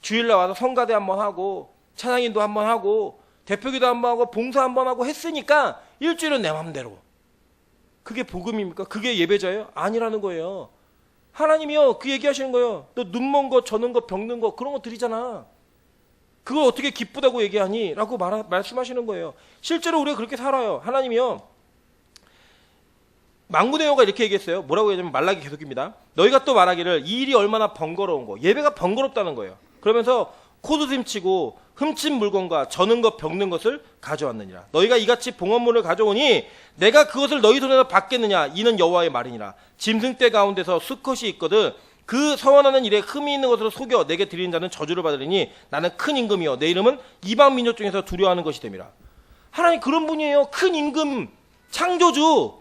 주일날 와서 성가대 한번 하고 찬양인도 한번 하고 대표기도 한번 하고 봉사 한번 하고 했으니까 일주일은 내 맘대로. 그게 복음입니까? 그게 예배자예요? 아니라는 거예요. 하나님이요, 그 얘기하시는 거예요. 너 눈먼 거, 저는 거, 병든 거, 그런 거 드리잖아. 그걸 어떻게 기쁘다고 얘기하니? 라고 말씀하시는 거예요. 실제로 우리가 그렇게 살아요. 하나님이요, 망구네오가 이렇게 얘기했어요. 뭐라고 얘기하냐면 말라기 계속입니다. 너희가 또 말하기를 이 일이 얼마나 번거로운 거, 예배가 번거롭다는 거예요. 그러면서 코드심치고 흠친 물건과 저는 것 병든 것을 가져왔느니라. 너희가 이같이 봉헌물을 가져오니 내가 그것을 너희 손에서 받겠느냐? 이는 여호와의 말이니라. 짐승떼 가운데서 수컷이 있거든 그 서원하는 일에 흠이 있는 것으로 속여 내게 드리는 자는 저주를 받으리니 나는 큰 임금이요 내 이름은 이방 민족 중에서 두려워하는 것이 됨이라. 하나님 그런 분이에요. 큰 임금, 창조주,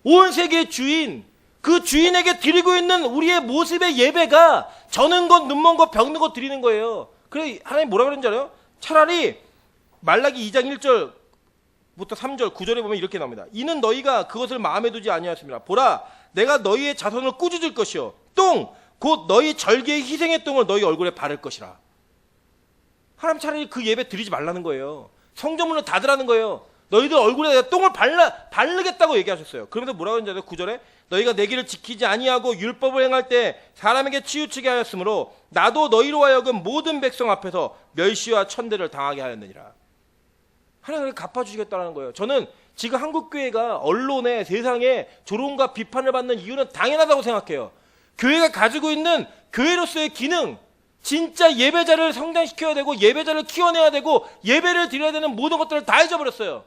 온 세계의 주인, 그 주인에게 드리고 있는 우리의 모습의 예배가 저는 것, 눈먼 것, 병든 것 드리는 거예요. 그래 하나님 뭐라 그러는지 알아요? 차라리 말라기 2장 1절부터 3절 9절에 보면 이렇게 나옵니다. 이는 너희가 그것을 마음에 두지 아니하였습니다. 보라 내가 너희의 자손을 꾸짖을 것이요 똥 곧 너희 절개의 희생의 똥을 너희 얼굴에 바를 것이라. 하나님 차라리 그 예배 드리지 말라는 거예요. 성전문을 닫으라는 거예요. 너희들 얼굴에 내가 똥을 바르겠다고 얘기하셨어요. 그러면서 뭐라고 하는지 알아요? 9절에 너희가 내 길을 지키지 아니하고 율법을 행할 때 사람에게 치우치게 하였으므로 나도 너희로 하여금 모든 백성 앞에서 멸시와 천대를 당하게 하였느니라. 하나님을 갚아주시겠다는 거예요. 저는 지금 한국교회가 언론에 세상에 조롱과 비판을 받는 이유는 당연하다고 생각해요. 교회가 가지고 있는 교회로서의 기능, 진짜 예배자를 성장시켜야 되고 예배자를 키워내야 되고 예배를 드려야 되는 모든 것들을 다 잊어버렸어요.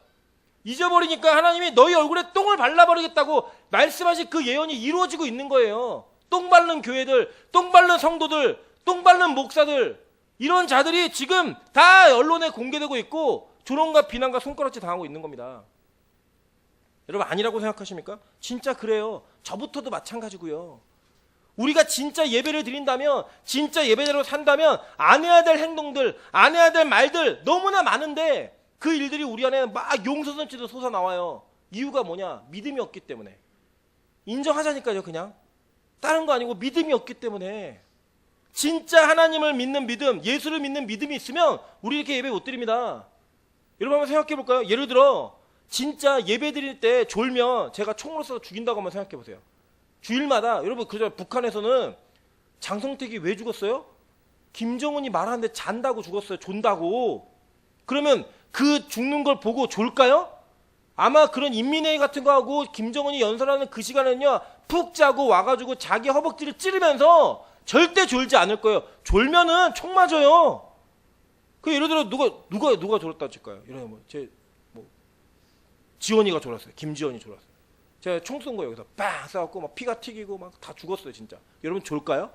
잊어버리니까 하나님이 너희 얼굴에 똥을 발라버리겠다고 말씀하신 그 예언이 이루어지고 있는 거예요. 똥 바른 교회들, 똥 바른 성도들, 똥 바른 목사들, 이런 자들이 지금 다 언론에 공개되고 있고 조롱과 비난과 손가락질 당하고 있는 겁니다. 여러분 아니라고 생각하십니까? 진짜 그래요. 저부터도 마찬가지고요. 우리가 진짜 예배를 드린다면, 진짜 예배자로 산다면 안 해야 될 행동들, 안 해야 될 말들 너무나 많은데 그 일들이 우리 안에 막 용서선치도 솟아나와요. 이유가 뭐냐? 믿음이 없기 때문에. 인정하자니까요. 그냥 다른 거 아니고 믿음이 없기 때문에. 진짜 하나님을 믿는 믿음, 예수를 믿는 믿음이 있으면 우리 이렇게 예배 못 드립니다. 여러분 한번 생각해 볼까요? 예를 들어 진짜 예배 드릴 때 졸면 제가 총으로 쏴서 죽인다고 한번 생각해 보세요. 주일마다 여러분 그저 북한에서는 장성택이 왜 죽었어요? 김정은이 말하는데 잔다고 죽었어요. 존다고. 그러면 그 죽는 걸 보고 졸까요? 아마 그런 인민회의 같은 거 하고 김정은이 연설하는 그 시간에는요 푹 자고 와가지고 자기 허벅지를 찌르면서 절대 졸지 않을 거예요. 졸면은 총 맞아요. 그 예를 들어 누가 졸았다 칠까요? 이러면 지원이가 졸았어요. 김지원이 졸았어요. 제가 총 쏜 거예요. 여기서 빵 쏴갖고 막 피가 튀기고 막 다 죽었어요, 진짜. 여러분 졸까요?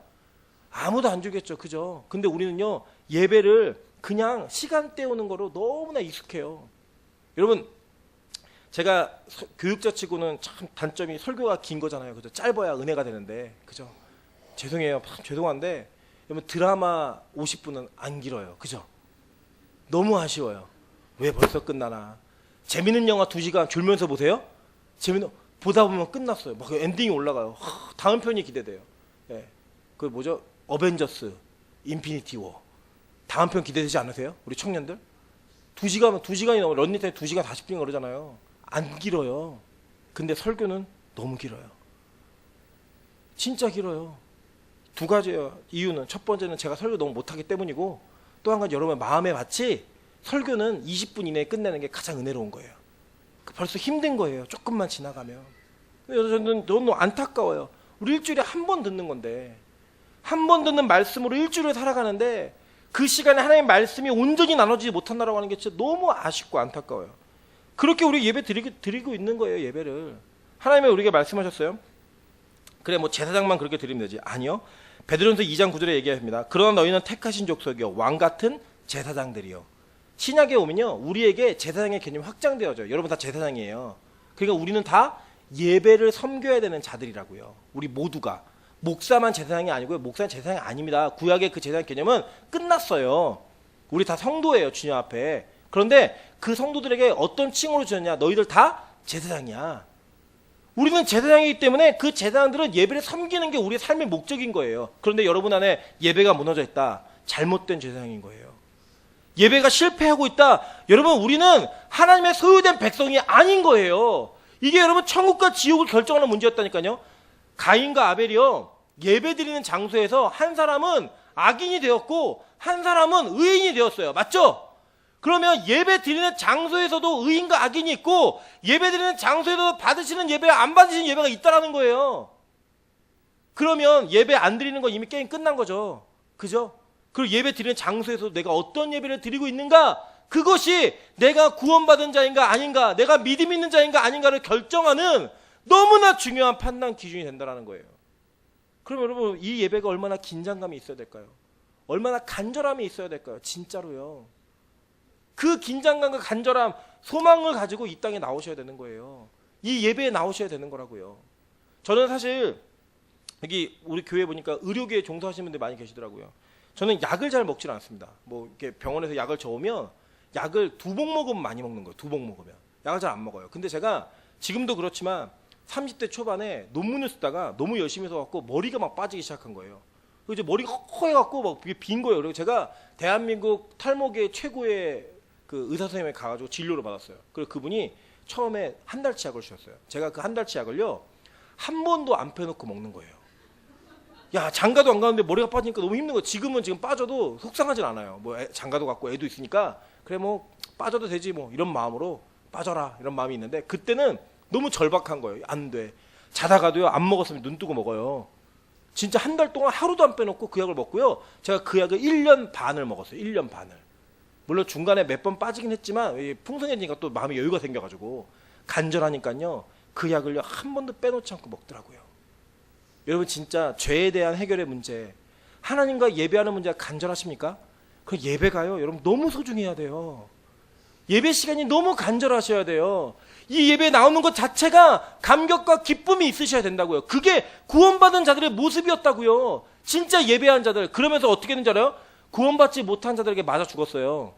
아무도 안 졸겠죠, 그죠? 근데 우리는요 예배를 그냥 시간 때우는 거로 너무나 익숙해요. 여러분 제가 교육자 치고는 참 단점이 설교가 긴 거잖아요, 그죠? 짧아야 은혜가 되는데, 그죠? 죄송해요, 죄송한데 여러분 드라마 50분은 안 길어요, 그죠? 너무 아쉬워요. 왜 벌써 끝나나? 재밌는 영화 2시간 졸면서 보세요? 보다 보면 끝났어요. 막 엔딩이 올라가요. 다음 편이 기대돼요. 예. 그 뭐죠? 어벤져스, 인피니티 워. 다음 편 기대되지 않으세요? 우리 청년들? 2시간이 넘어. 런닝타임 2시간 40분 그러잖아요. 안 길어요. 근데 설교는 너무 길어요. 진짜 길어요. 두 가지예요. 이유는 첫 번째는 제가 설교 너무 못하기 때문이고 또 한 가지 여러분의 마음에 맞지 설교는 20분 이내에 끝내는 게 가장 은혜로운 거예요. 벌써 힘든 거예요. 조금만 지나가면. 저는 너무 안타까워요. 우리 일주일에 한 번 듣는 건데 한 번 듣는 말씀으로 일주일을 살아가는데 그 시간에 하나님의 말씀이 온전히 나눠지지 못한다라고 하는 게 진짜 너무 아쉽고 안타까워요. 그렇게 우리 예배 드리고 있는 거예요. 예배를. 하나님이 우리에게 말씀하셨어요. 그래 뭐 제사장만 그렇게 드리면 되지. 아니요. 베드로전서 2장 9절에 얘기합니다. 그러나 너희는 택하신 족속이요 왕 같은 제사장들이요. 신약에 오면요 우리에게 제사장의 개념이 확장되어져요. 여러분 다 제사장이에요. 그러니까 우리는 다 예배를 섬겨야 되는 자들이라고요. 우리 모두가. 목사만 제사장이 아니고요. 목사는 제사장이 아닙니다. 구약의 그 제사장 개념은 끝났어요. 우리 다 성도예요. 주님 앞에. 그런데 그 성도들에게 어떤 칭호를 주셨냐. 너희들 다 제사장이야. 우리는 제사장이기 때문에 그 제사장들은 예배를 섬기는 게 우리의 삶의 목적인 거예요. 그런데 여러분 안에 예배가 무너져 있다. 잘못된 제사장인 거예요. 예배가 실패하고 있다. 여러분 우리는 하나님의 소유된 백성이 아닌 거예요. 이게 여러분 천국과 지옥을 결정하는 문제였다니까요. 가인과 아벨이요. 예배 드리는 장소에서 한 사람은 악인이 되었고 한 사람은 의인이 되었어요. 맞죠? 그러면 예배 드리는 장소에서도 의인과 악인이 있고 예배 드리는 장소에서도 받으시는 예배와 안 받으시는 예배가 있다라는 거예요. 그러면 예배 안 드리는 건 이미 게임 끝난 거죠. 그죠? 그리고 예배 드리는 장소에서 내가 어떤 예배를 드리고 있는가? 그것이 내가 구원받은 자인가 아닌가, 내가 믿음 있는 자인가 아닌가를 결정하는 너무나 중요한 판단 기준이 된다는 거예요. 그럼 여러분 이 예배가 얼마나 긴장감이 있어야 될까요? 얼마나 간절함이 있어야 될까요? 진짜로요. 그 긴장감과 간절함, 소망을 가지고 이 땅에 나오셔야 되는 거예요. 이 예배에 나오셔야 되는 거라고요. 저는 사실 여기 우리 교회 보니까 의료계에 종사하시는 분들이 많이 계시더라고요. 저는 약을 잘 먹질 않습니다. 뭐 이렇게 병원에서 약을 줘오면 약을 2봉 먹으면 많이 먹는 거예요. 2봉 먹으면. 약을 잘 안 먹어요. 근데 제가 지금도 그렇지만 30대 초반에 논문을 쓰다가 너무 열심히 써갖고 머리가 막 빠지기 시작한 거예요. 그래서 이제 머리가 허해갖고 막 빈 거예요. 그리고 제가 대한민국 탈모계 최고의 그 의사 선생님에 가가지고 진료를 받았어요. 그리고 그분이 처음에 한 달치 약을 주셨어요. 제가 그 한 달치 약을요 한 번도 안 빼놓고 먹는 거예요. 야 장가도 안 가는데 머리가 빠지니까 너무 힘든 거예요. 지금 빠져도 속상하진 않아요. 뭐 장가도 갖고 애도 있으니까 그래 뭐 빠져도 되지 뭐 이런 마음으로 빠져라 이런 마음이 있는데 그때는 너무 절박한 거예요. 안 돼. 자다가도요 안 먹었으면 눈 뜨고 먹어요. 진짜 한 달 동안 하루도 안 빼놓고 그 약을 먹고요. 제가 그 약을 1년 반을 먹었어요. 1년 반을. 물론 중간에 몇 번 빠지긴 했지만 풍성해지니까 또 마음에 여유가 생겨가지고 간절하니까요. 그 약을요 한 번도 빼놓지 않고 먹더라고요. 여러분 진짜 죄에 대한 해결의 문제, 하나님과 예배하는 문제가 간절하십니까? 그 예배가요 여러분 너무 소중해야 돼요. 예배 시간이 너무 간절하셔야 돼요. 이 예배에 나오는 것 자체가 감격과 기쁨이 있으셔야 된다고요. 그게 구원받은 자들의 모습이었다고요. 진짜 예배한 자들. 그러면서 어떻게 되는지 알아요? 구원받지 못한 자들에게 맞아 죽었어요.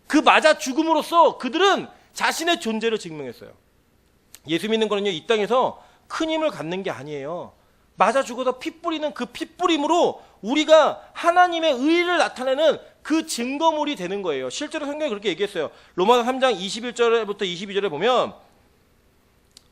그 맞아 죽음으로써 그들은 자신의 존재를 증명했어요. 예수 믿는 거는요 이 땅에서 큰 힘을 갖는 게 아니에요. 맞아 죽어서 피 뿌리는 그 피 뿌림으로 우리가 하나님의 의를 나타내는 그 증거물이 되는 거예요. 실제로 성경이 그렇게 얘기했어요. 로마서 3장 21절부터 22절에 보면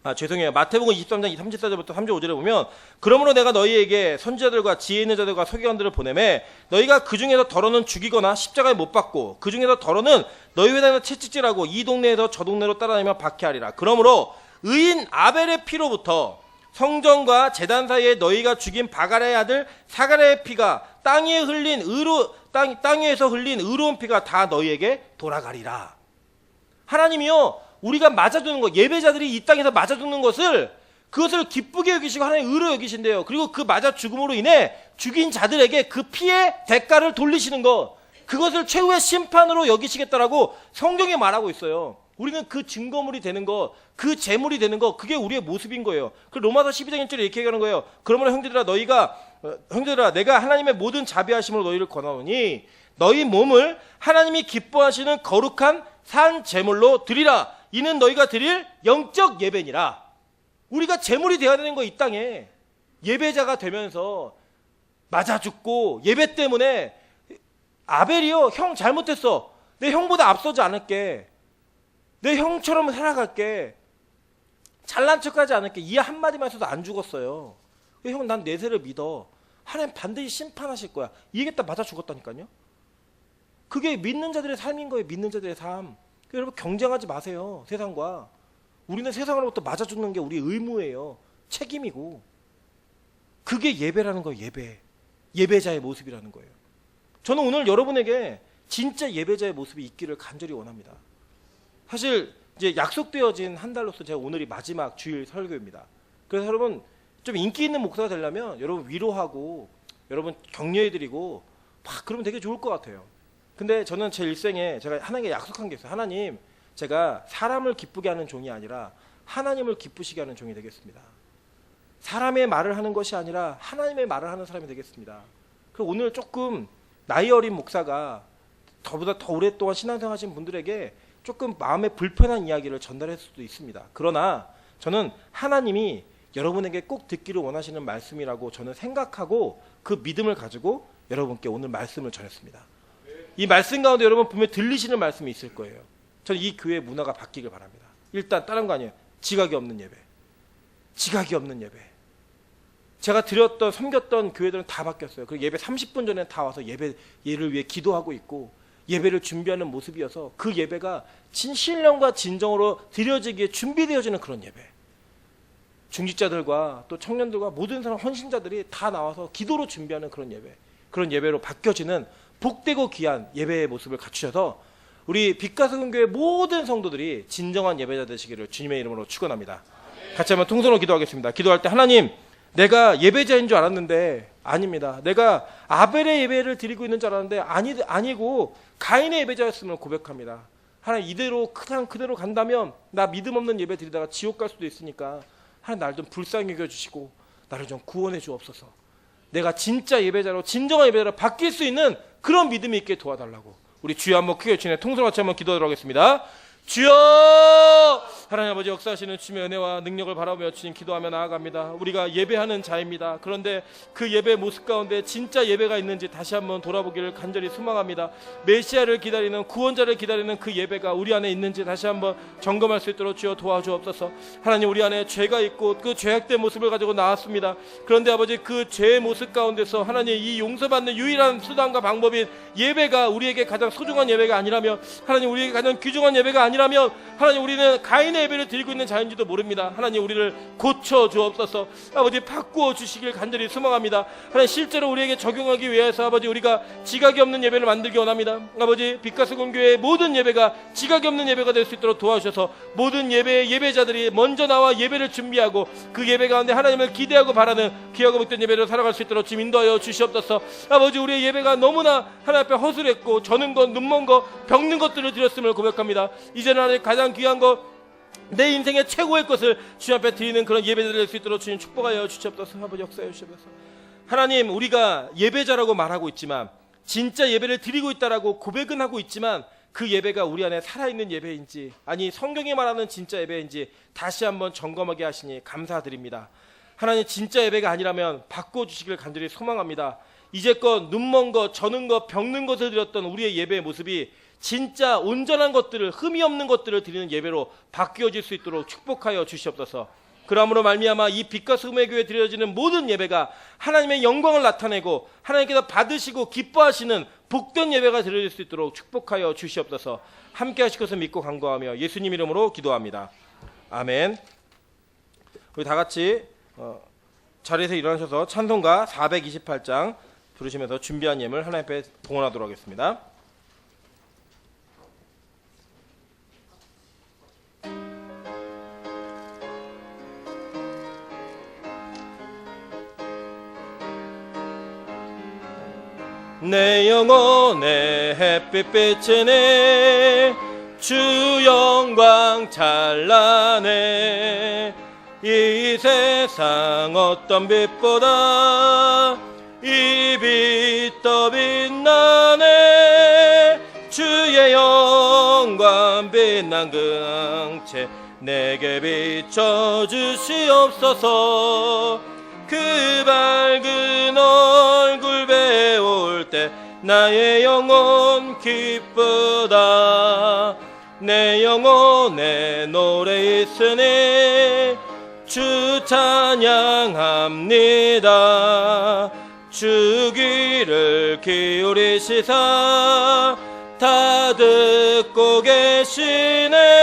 마태복음 23장 34절부터 35절에 보면 그러므로 내가 너희에게 선지자들과 지혜 있는 자들과 서기관들을 보내매 너희가 그 중에서 더러는 죽이거나 십자가에 못 박고 그 중에서 더러는 너희 회당에서 채찍질하고 이 동네에서 저 동네로 따라다니며 박해하리라. 그러므로 의인 아벨의 피로부터 성전과 제단 사이에 너희가 죽인 바가랴의 아들 사가랴의 피가 땅 위에서 흘린 의로운 피가 다 너희에게 돌아가리라. 하나님이요 우리가 맞아 죽는 것, 예배자들이 이 땅에서 맞아 죽는 것을 그것을 기쁘게 여기시고 하나님 의로 여기신대요. 그리고 그 맞아 죽음으로 인해 죽인 자들에게 그 피의 대가를 돌리시는 것, 그것을 최후의 심판으로 여기시겠다라고 성경에 말하고 있어요. 우리는 그 증거물이 되는 것, 그 제물이 되는 것, 그게 우리의 모습인 거예요. 그 로마서 12장 1절에 이렇게 얘기하는 거예요. 그러므로 형제들아 내가 하나님의 모든 자비하심으로 너희를 권하노니 너희 몸을 하나님이 기뻐하시는 거룩한 산 제물로 드리라. 이는 너희가 드릴 영적 예배니라. 우리가 제물이 되어야 되는 거 이 땅에. 예배자가 되면서 맞아 죽고 예배 때문에 아벨이요 형 잘못했어. 내 형보다 앞서지 않을게. 내 형처럼 살아갈게. 잘난 척하지 않을게. 이 한마디만 해서도 안 죽었어요. 형 난 내세를 믿어. 하나님 반드시 심판하실 거야. 이 얘기 딱 맞아 죽었다니까요. 그게 믿는 자들의 삶인 거예요. 믿는 자들의 삶. 여러분 경쟁하지 마세요. 세상과. 우리는 세상으로부터 맞아 죽는 게 우리 의무예요. 책임이고. 그게 예배라는 거예요. 예배. 예배자의 모습이라는 거예요. 저는 오늘 여러분에게 진짜 예배자의 모습이 있기를 간절히 원합니다. 사실 이제 약속되어진 한 달로서 제가 오늘이 마지막 주일 설교입니다. 그래서 여러분 좀 인기 있는 목사가 되려면 여러분 위로하고 여러분 격려해드리고 막 그러면 되게 좋을 것 같아요. 근데 저는 제 일생에 제가 하나님께 약속한 게 있어요. 하나님, 제가 사람을 기쁘게 하는 종이 아니라 하나님을 기쁘시게 하는 종이 되겠습니다. 사람의 말을 하는 것이 아니라 하나님의 말을 하는 사람이 되겠습니다. 그리고 오늘 조금 나이 어린 목사가 저보다 더 오랫동안 신앙생활 하신 분들에게 조금 마음에 불편한 이야기를 전달할 수도 있습니다. 그러나 저는 하나님이 여러분에게 꼭 듣기를 원하시는 말씀이라고 저는 생각하고 그 믿음을 가지고 여러분께 오늘 말씀을 전했습니다. 이 말씀 가운데 여러분 분명히 들리시는 말씀이 있을 거예요. 저는 이 교회의 문화가 바뀌길 바랍니다. 일단 다른 거 아니에요. 지각이 없는 예배. 지각이 없는 예배. 제가 드렸던 섬겼던 교회들은 다 바뀌었어요. 그 예배 30분 전에 다 와서 예배를 위해 기도하고 있고 예배를 준비하는 모습이어서 그 예배가 신령과 진정으로 드려지기에 준비되어지는 그런 예배. 중직자들과 또 청년들과 모든 사람 헌신자들이 다 나와서 기도로 준비하는 그런 예배. 그런 예배로 바뀌어지는 복되고 귀한 예배의 모습을 갖추셔서 우리 빛가스금교회 모든 성도들이 진정한 예배자 되시기를 주님의 이름으로 축원합니다. 같이 한번 통성으로 기도하겠습니다. 기도할 때 하나님, 내가 예배자인 줄 알았는데 아닙니다. 내가 아벨의 예배를 드리고 있는 줄 알았는데 아니고 가인의 예배자였음을 고백합니다. 하나님, 이대로 그냥 그대로 간다면 나 믿음 없는 예배 드리다가 지옥 갈 수도 있으니까 하나님, 나를 좀 불쌍히 여겨주시고 나를 좀 구원해 주옵소서. 내가 진짜 예배자로 진정한 예배자로 바뀔 수 있는 그런 믿음이 있게 도와달라고 우리 주여 한번 크게 외치네 통성으로 같이 한번 기도하도록 하겠습니다. 주여! 하나님 아버지, 역사하시는 주님의 은혜와 능력을 바라보며 주님 기도하며 나아갑니다. 우리가 예배하는 자입니다. 그런데 그 예배 모습 가운데 진짜 예배가 있는지 다시 한번 돌아보기를 간절히 소망합니다. 메시아를 기다리는, 구원자를 기다리는 그 예배가 우리 안에 있는지 다시 한번 점검할 수 있도록 주여 도와주옵소서. 하나님, 우리 안에 죄가 있고 그 죄악된 모습을 가지고 나왔습니다. 그런데 아버지, 그 죄의 모습 가운데서 하나님, 이 용서받는 유일한 수단과 방법인 예배가 우리에게 가장 소중한 예배가 아니라면, 하나님, 우리에게 가장 귀중한 예배가 아니라면 하나님, 우리는 가인의 예배를 드리고 있는 자인지도 모릅니다. 하나님, 우리를 고쳐 주옵소서. 아버지, 바꾸어 주시길 간절히 소망합니다. 하나님, 실제로 우리에게 적용하기 위해서 아버지, 우리가 지각이 없는 예배를 만들기 원합니다. 아버지, 빛가스금교회의 모든 예배가 지각이 없는 예배가 될 수 있도록 도와주셔서 모든 예배자들이 먼저 나와 예배를 준비하고 그 예배 가운데 하나님을 기대하고 바라는 귀하고 복된 예배를 살아갈 수 있도록 주님 인도하여 주시옵소서. 아버지, 우리의 예배가 너무나 하나님 앞에 허술했고 저는 것, 눈먼 것, 병든 것들을 드렸음을 고백합니다. 이제는 하나님, 가장 귀한 것, 내 인생의 최고의 것을 주님 앞에 드리는 그런 예배를 될 수 있도록 주님 축복하여 주시옵소서. 아버지, 역사해 주시옵소서. 하나님, 우리가 예배자라고 말하고 있지만 진짜 예배를 드리고 있다라고 고백은 하고 있지만 그 예배가 우리 안에 살아있는 예배인지, 아니 성경이 말하는 진짜 예배인지 다시 한번 점검하게 하시니 감사드립니다. 하나님, 진짜 예배가 아니라면 바꿔주시기를 간절히 소망합니다. 이제껏 눈먼 것, 저는 것, 병든 것을 드렸던 우리의 예배의 모습이 진짜 온전한 것들을, 흠이 없는 것들을 드리는 예배로 바뀌어질 수 있도록 축복하여 주시옵소서. 그러므로 말미암아 이 빛가스금의 교회에 드려지는 모든 예배가 하나님의 영광을 나타내고 하나님께서 받으시고 기뻐하시는 복된 예배가 드려질 수 있도록 축복하여 주시옵소서. 함께 하실 것을 믿고 간구하며 예수님 이름으로 기도합니다. 아멘. 우리 다 같이 자리에서 일어나셔서 찬송가 428장 부르시면서 준비한 예물 하나님 앞에 봉헌하도록 하겠습니다. 내 영혼의 햇빛 비치네, 주 영광 찬란해. 이 세상 어떤 빛보다 이 빛 더 빛나네. 주의 영광 빛난 그 ang체 내게 비춰주시옵소서. 그 밝은 얼굴 배울 때 나의 영혼 기쁘다. 내 영혼에 노래 있으니 주 찬양합니다. 주 귀를 기울이시사 다 듣고 계시네.